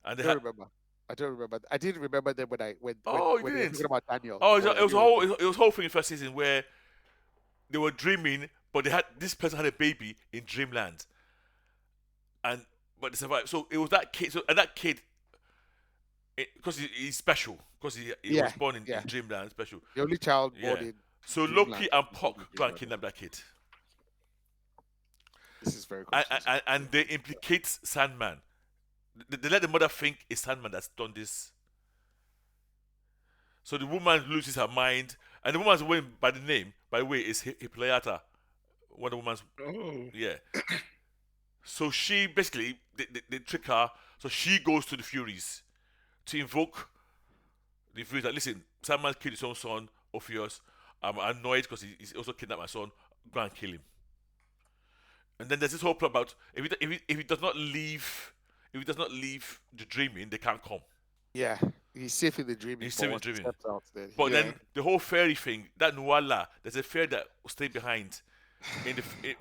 and I they don't had. remember. I don't remember. I didn't remember them when Oh, you when they were talking didn't. about Daniel. Oh, No, I it was a didn't whole remember. it was a whole thing in first season where they were dreaming, but they had this person had a baby in Dreamland, and but they survived. So it was that kid. So and that kid, because he's special, because he was Yeah, born in yeah. Dreamland, special. The only child born Yeah. in So Dreamland Loki and is born Puck in go and Dreamland. kidnap that kid, This is very and, confusing. and they implicate Sandman. They let the mother think it's Sandman that's done this. So the woman loses her mind, and the woman's going by the name, by the way, is Hippolyta. One of the woman's, Oh, yeah. So she basically, they trick her, so she goes to the Furies to invoke the Furies. Like, listen, Sandman killed his own son, Orpheus. I'm annoyed because he's also kidnapped my son. Go and kill him. And then there's this whole plot about if he does not leave, if he does not leave the dreaming, they can't come. Yeah, he's safe in the dreaming, He's but safe in once he dreaming. steps out, then But yeah. then the whole fairy thing, that Nuala, there's a fairy that stayed behind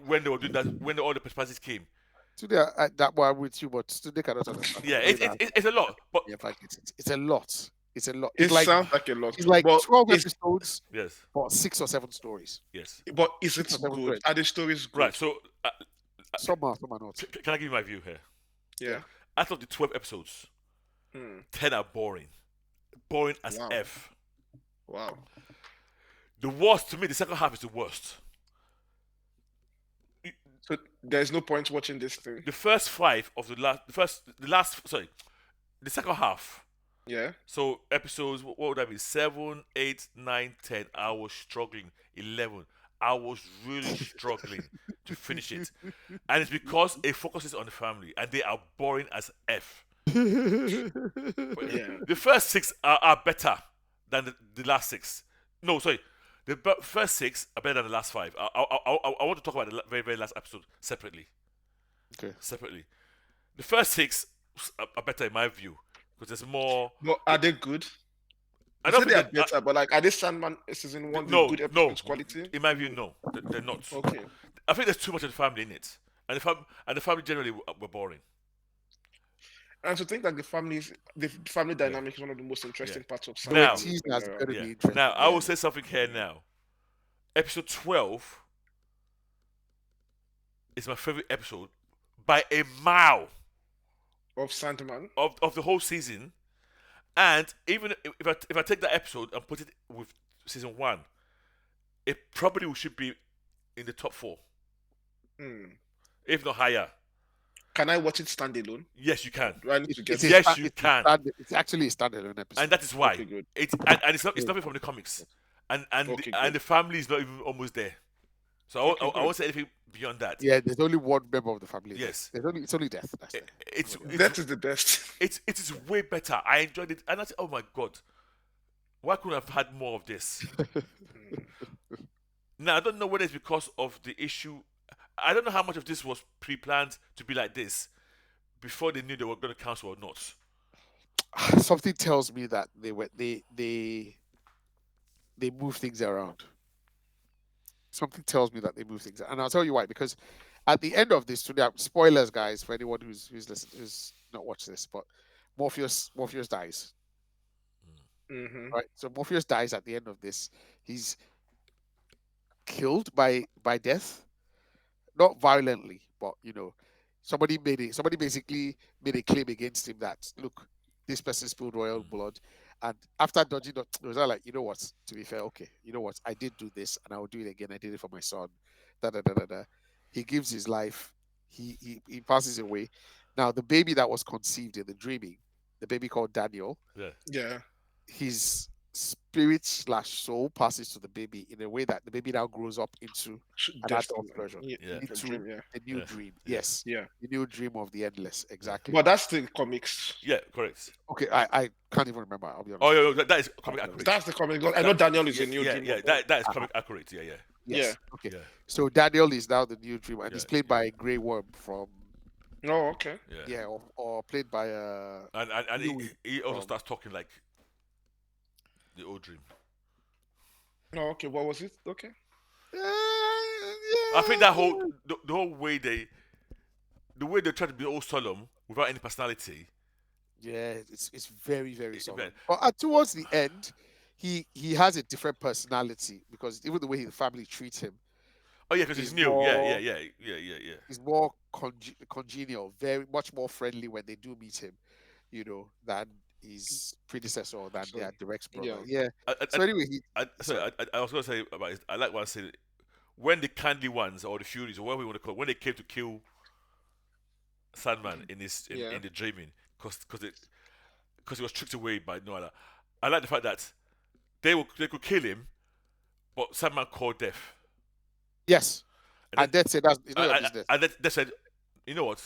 when they were doing that, when all the Pespasis came. today that one with you, but today cannot understand. Yeah, The way that it's a lot. But yeah, fact, it's a lot. It's a lot. It sounds like a lot, It's like but 12 it's episodes yes, for 6 or 7 stories. yes. but is it 6 or 7 good? stories. Are the stories good? Right, so Some are not. can I give you my view here? Yeah. Out of the 12 episodes, Hmm. 10 are boring. Boring as Wow. F. Wow. The worst, to me, the second half is the worst. So there's no point watching this thing. The first 5 of the second half. Yeah. So episodes, what would that be? 7, 8, 9, 10. I was struggling. 11. I was really struggling to finish it. And it's because it focuses on the family and they are boring as F. Yeah. The first 6 are better than the last 6. No, sorry. The first 6 are better than the last 5. I want to talk about the very, very last episode separately. Okay. Separately. The first 6 are better in my view because there's more. But are they good? I You don't said they are think better, but like, are they Sandman season 1 no, with good no. episodes quality? In my view, no, they're not. Okay. I think there's too much of the family in it, and the family generally were boring. And to think that the family dynamic is one of the most interesting parts of The way Now- Sandman. teasing has going to Yeah. be interesting. Now I yeah. will say something here now. Episode 12 is my favorite episode by a mile Of Sandman. of the whole season. And even if I take that episode and put it with season 1, it probably should be in the top 4, Hmm. if not higher. Can I watch it standalone? Yes, you can, Do I need to get It's a Yes, sta- you it's a can. it's actually a standalone episode. and that is why Okay, good. it's nothing from the comics, and Okay, and good. the family is not even almost there. So I Okay, won't say anything beyond that. yeah, there's only one member of the family. Yes. It's only death. That's it. That is the best. It is way better. I enjoyed it, and I said, "Oh my god, why couldn't I have had more of this?" Now I don't know whether it's because of the issue. I don't know how much of this was pre-planned to be like this before they knew they were going to cancel or not. Something tells me that they move things around. Something tells me that they move things, and I'll tell you why. Because at the end of this, today, spoilers, guys, for anyone who's not watched this, but Morpheus dies. Hmm. Right, so Morpheus dies at the end of this. He's killed by death, not violently, but somebody basically made a claim against him that, look, this person spilled royal blood, and after dodging it was like, you know what, to be fair, okay, you know what, I did do this and I will do it again. I did it for my son. Da da da da da. He gives his life. He passes away. Now the baby that was conceived in the dreaming, the baby called Daniel, Yeah, Yeah. his spirit/soul passes to the baby in a way that the baby now grows up into an adult version, Yeah. The dream, yeah. a new Yeah. dream. Yeah. Yes, Yeah. the new dream of the endless. Exactly. But that's the comics. yeah, correct. Okay, I can't even remember. I'll be honest. Oh, yeah, that is comic accurate. That's the comic. I know Daniel is yeah, a new yeah, dream. yeah, of that is comic accurate. Yeah, yeah, Yes. yeah. Okay. yeah, So Daniel is now the new dream, and he's Yeah. played by a Grey Worm from Oh, okay. yeah. or played by And Louis he also from- starts talking like the old dream. Oh, okay. What was it? Okay. I think that whole the whole way they try to be all solemn without any personality. Yeah, it's very very It's solid. very- But towards the end, he has a different personality because even the way the family treats him, Oh yeah, because he's He's new. more- Yeah. he's more congenial, very much more friendly when they do meet him, than his predecessor or than So, their direct brother. yeah. Yeah. I, So anyway, I was gonna say about it, I like what I said when the Candy Ones or the Furies or whatever we want to call it, when they came to kill Sandman in Yeah. the dreaming because he was tricked away by Noah. I like the fact that they could kill him, but Sandman called death. yes. And And Death said that's it's not your business. And they said, you know what?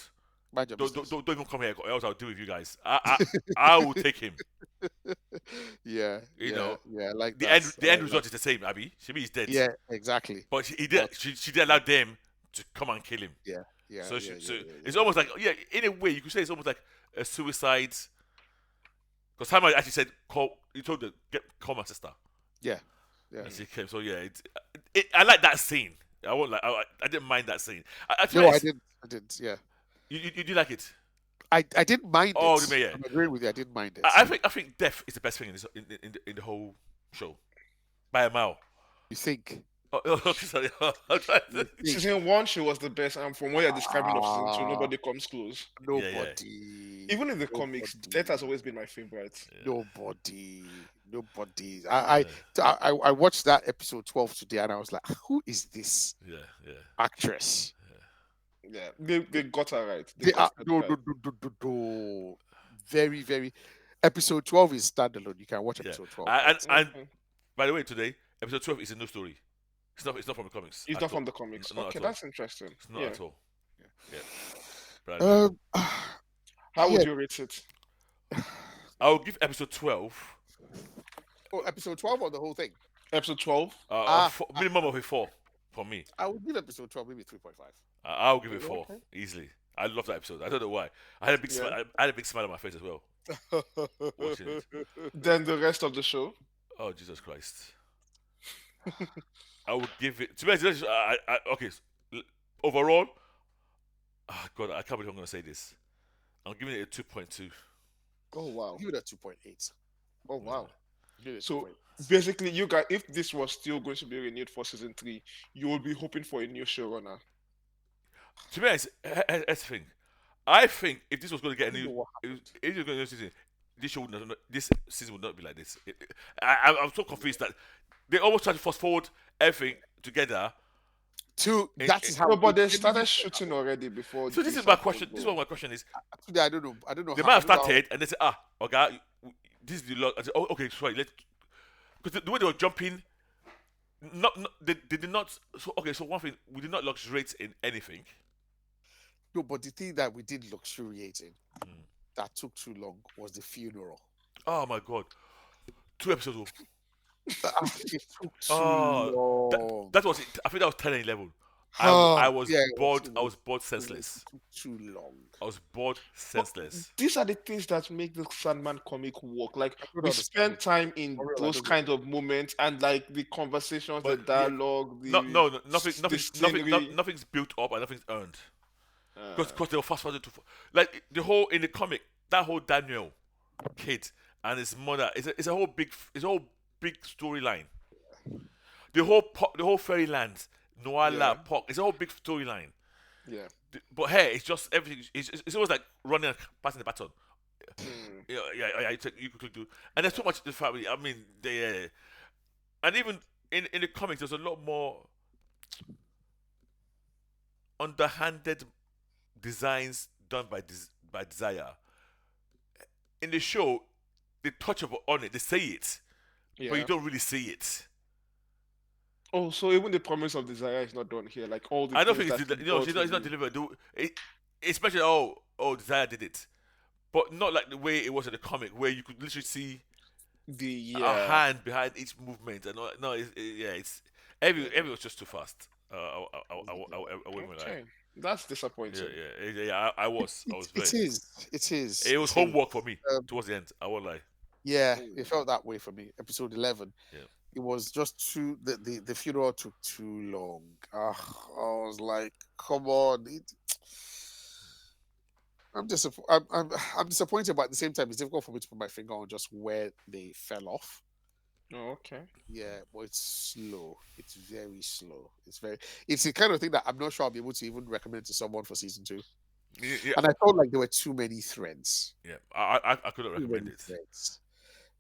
Mind your business. Don't even come here, or else I'll deal with you guys. I will take him. Yeah. You yeah, know, Yeah. Like The that. end result is the same, Abby. Shimi is dead. Yeah. Exactly. But he did. She did allow them to come and kill him. Yeah. Yeah. So, yeah, yeah, yeah, it's almost like in a way you could say it's almost like a suicide. Because Simon actually said, he told her, call my sister. yeah. Yeah. And she came. So yeah, I like that scene. I won't like. I didn't mind that scene. I No, I didn't. Yeah. You do like it? I didn't mind Oh, it. yeah. I'm agreeing with you. I didn't mind it. I think death is the best thing in the whole show, by a mile. You think? Oh, sorry. I'm trying to- Season 1, she was the best, and from what you're describing of season 2, nobody comes close. Nobody. Even in the comics, Death has always been my favorite. Nobody. I watched that episode 12 today, and I was like, who is this Yeah. actress? Yeah, they got her right. They are got no, her no, right. no, no, no, no. Very, very. Episode 12 is standalone. You can watch Yeah. episode 12. And Okay. by the way, today episode 12 is a new story. It's not from the comics. It's at not all. from the comics. Not Okay, at all. that's interesting. It's not Yeah. at all. Yeah. But How would yeah. you rate it? I will give episode 12. Oh, episode 12 or the whole thing? Episode 12. Minimum of a 4 for me. I would give episode 12 maybe 3.5. I'll give it 4 Okay. easily. I love that episode. I don't know why. I had a big Yeah. smile. I had a big smile on my face as well watching it. Then the rest of the show. Oh Jesus Christ! I would give it. To be honest, okay. Overall, God, I can't believe I'm going to say this. I'm giving it a 2.2. Oh wow. Give it a 2.8. Oh wow. Give it a So 2.8. basically, you guys, if this was still going to be renewed for season 3, you will be hoping for a new showrunner. To be honest, that's the thing. I think if this was going to get a I don't know new, what if it was going to get a new season, this season would not be like this. I'm so confused that they almost try to fast forward everything together. That is how. No, but they started shooting already before. So this the is my cycle question. go. This is what my question is. Actually, I don't know. I don't know. They how, might have I don't know started and they say, okay, this is the log. I said, oh, okay, sorry. Because the way they were jumping, they did not. So okay, so one thing, we did not luxuriate in anything. No, but the thing that we did luxuriate in that took too long was the funeral. Oh my God, 2 episodes. It took too Oh, long. that was it. I think that was 10 and 11. Oh, I was yeah, it bored. was- I was bored senseless. It took too long. I was bored senseless. These are the things that make the Sandman comic work. Like don't we understand. spend time in For real, I those don't kind of moments and like the conversations, But, the yeah, dialogue, the nothing, the scenery. nothing's built up and nothing's earned. Uh, Because they were fast forwarded to, like the whole in the comic, that whole Daniel kid and his mother it's a whole big storyline. The whole fairyland, Noala, Yeah. Puck, it's a whole big storyline. yeah. But hey, it's just everything. It's always like running and passing the baton. Mm. You could do, and there's so much the family. I mean, and even in the comics, there's a lot more underhanded designs done by Desire. In the show, they touch on it, they say it, Yeah. but you don't really see it. Oh, so even the promise of desire is not done here. Like all the I don't things think that it's, he does it's for not you. delivered. Especially Desire did it, but not like the way it was in the comic, where you could literally see The a hand behind each movement. And no, it's every was just too fast. I wouldn't lie. Okay, that's disappointing. I was very. It is. It is. It was It is. homework for me Um, towards the end. I won't lie. Yeah, it felt that way for me. Episode 11. Yeah. It was just too the funeral took too long. I was like, come on. I'm disappointed, but at the same time, it's difficult for me to put my finger on just where they fell off. Oh, okay. Yeah, but it's slow. It's very slow. It's the kind of thing that I'm not sure I'll be able to even recommend to someone for season 2. Yeah, And I felt like there were too many threads. yeah. I couldn't Too recommend many it. threads.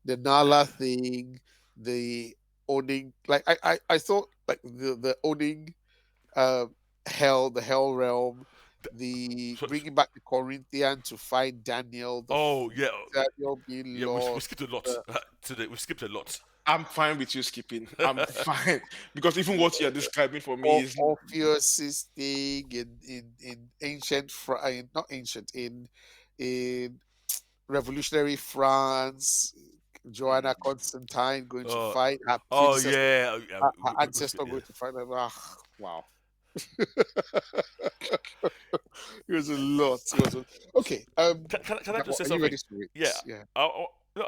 The Nala thing, the owning, like I thought like the owning the hell realm, the So- bringing back the Corinthian to find Daniel, Oh yeah, Daniel being yeah. lost. We skipped a lot today. We skipped a lot. I'm fine with you skipping. I'm fine because even what you're describing for me is Orpheus's thing in ancient not ancient in revolutionary France, Joanna Constantine going to fight her Oh princess, yeah, her ancestor going to fight her. Wow. It was a lot. Okay. Can I just say are you something? ready to rate? Yeah. Yeah.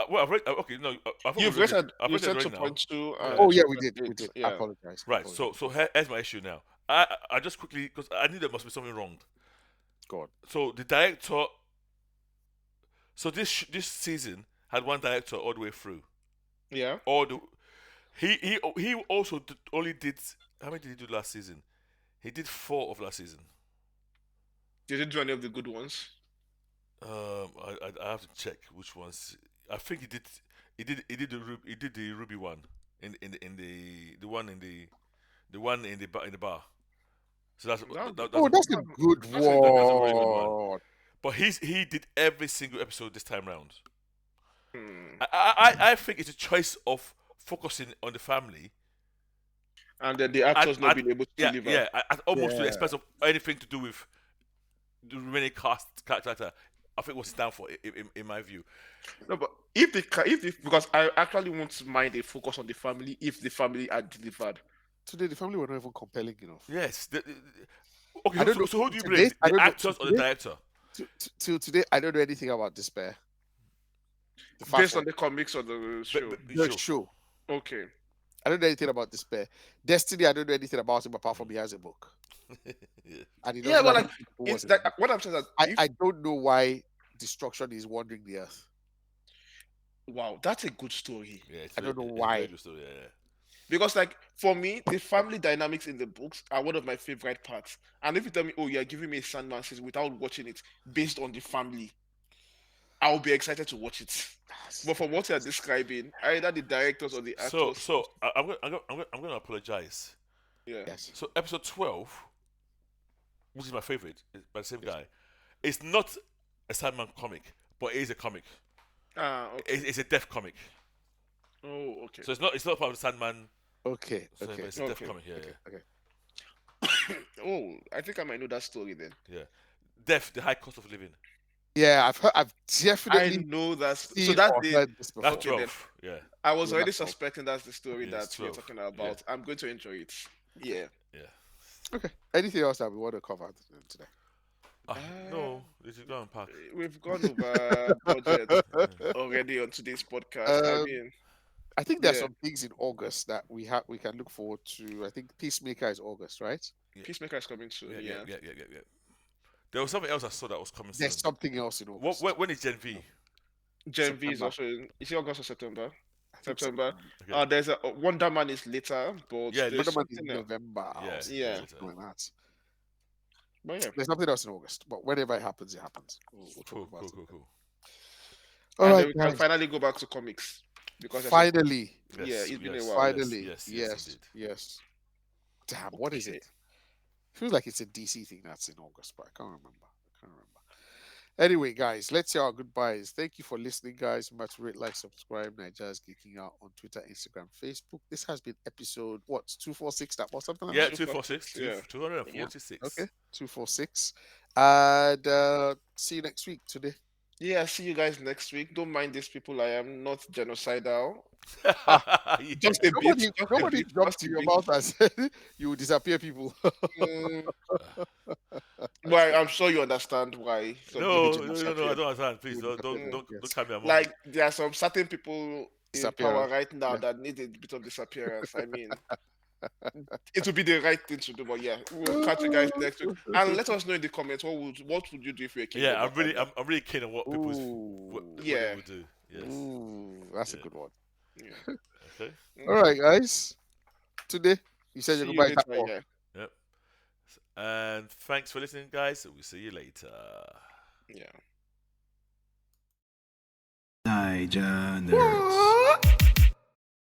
Well, I've read. Okay, no, I thought you've we read rated. it. I've You read it said right now. 2.2. Oh yeah, we did. 2.8. I Yeah. apologize. Right. So here's my issue now. I just quickly, because I knew there must be something wrong. go on. So the director. So this season had one director all the way through. Yeah. All the he also only did, how many did he do last season? He did 4 of last season. Did you do any of the good ones? I have to check which ones. I think he did the Ruby one in the one in the bar. So that's That's a good that's a really good one. one. But he did every single episode this time round. Hmm. I think it's a choice of focusing on the family. And then the actors not being able to deliver. Yeah, at almost to the Yeah. expense of anything to do with the remaining cast character. I think what's down for in my view. No, but if because I actually won't mind a focus on the family if the family are delivered. Today, the family were not even compelling enough. Yes. Okay. I don't know. So who do you Today, blame? I The don't know. actors or the Today, director? till today, I don't know anything about Despair. The first Based one, on the comics or the show. the Sure. show. Okay. I don't know anything about Despair. Destiny, I don't know anything about him apart from he has a book. Yeah. And he Yeah, doesn't but like like people who it's watch like it. what I'm saying is that if I don't know why destruction is wandering the earth. wow, that's a good story. Yeah. It's I don't know it's a very why. good story. Yeah. Because like for me, the family dynamics in the books are one of my favorite parts. And if you tell me, oh, you're giving me a Sandman series without watching it based on the family, I'll be excited to watch it. But from what you're describing, either the directors or the So actors, so I'm gonna apologize. yeah. Yes. So episode 12, which is my favorite, is by the same Yes. guy. It's not a Sandman comic, but it is a comic. Ah, okay. It's a death comic. Oh, okay. So it's not part of the Sandman. Okay. So Okay. it's a death Okay. comic. Yeah, Okay. Okay. Oh, I think I might know that story then. yeah, yeah. Death, the high cost of living. Yeah, I've I definitely know that's so seen that's or the heard this That's before. okay then. 12. Yeah, I was Yeah, already that's all. suspecting that's the story yeah, it's that you're 12. talking Yeah, about. I'm going to enjoy it. Yeah. yeah. Okay. Anything else that we want to cover today? Ah, Uh, no, this is going park. we've gone over budget already on today's podcast. I Um, mean, I think there's yeah, some things in August that we can look forward to. I think Peacemaker is August, right? Peacemaker is coming soon. Yeah, yeah, Yeah. yeah, yeah, yeah, yeah. There was something else I saw that was coming soon. There's something else in What? August. When is Gen V? Gen V is September. also is it August or September? I think September. September. Okay. There's a Wonder Man is later, but Yeah, there's Wonder Man is something else. November or Yeah, Yeah, later. something like that. but yeah, There's something else in August, but whenever it happens, it happens. We'll talk Cool, about cool, it. cool, cool. All and right, then we can guys. finally go back to comics because there's Finally, Yes, yeah, it's been a yes, while. finally, yes, yes, indeed. yes. Damn, what is Okay. it? Feels like it's a DC thing that's in August, but I can't remember. Anyway, guys, let's say our goodbyes. Thank you for listening, guys. Remember to rate, like, subscribe. Naija's Geeking Out on Twitter, Instagram, Facebook. This has been episode, what, 246? That was something like Yeah, that? 246, Yeah. 246. Okay, 246. And see you next week today. Yeah, see you guys next week. Don't mind these people. I am not genocidal. Yeah. Just a bit. Just a Nobody bit. jumped Just to a your bit. mouth and said you will disappear people. Mm, well, I'm sure you understand why some No, people no, no, no, I disappear. don't understand. Please, You don't, disappear, don't, don't, yes. don't carry me among. Like there are some certain people in power Disappearance. right now Yeah. that need a bit of disappearance. I mean, it would be the right thing to do. But yeah, we'll catch you guys next week, and let us know in the comments what would you do if you're a king? Yeah, I'm really keen on what people's what Ooh. they Yeah. would do. Yes. Ooh, that's a Yeah. good one. Yeah. Okay. All right, guys. Today, you said See your you goodbye. later. Yeah. Yep. And thanks for listening, guys. We'll see you later. Yeah. Naija nerds.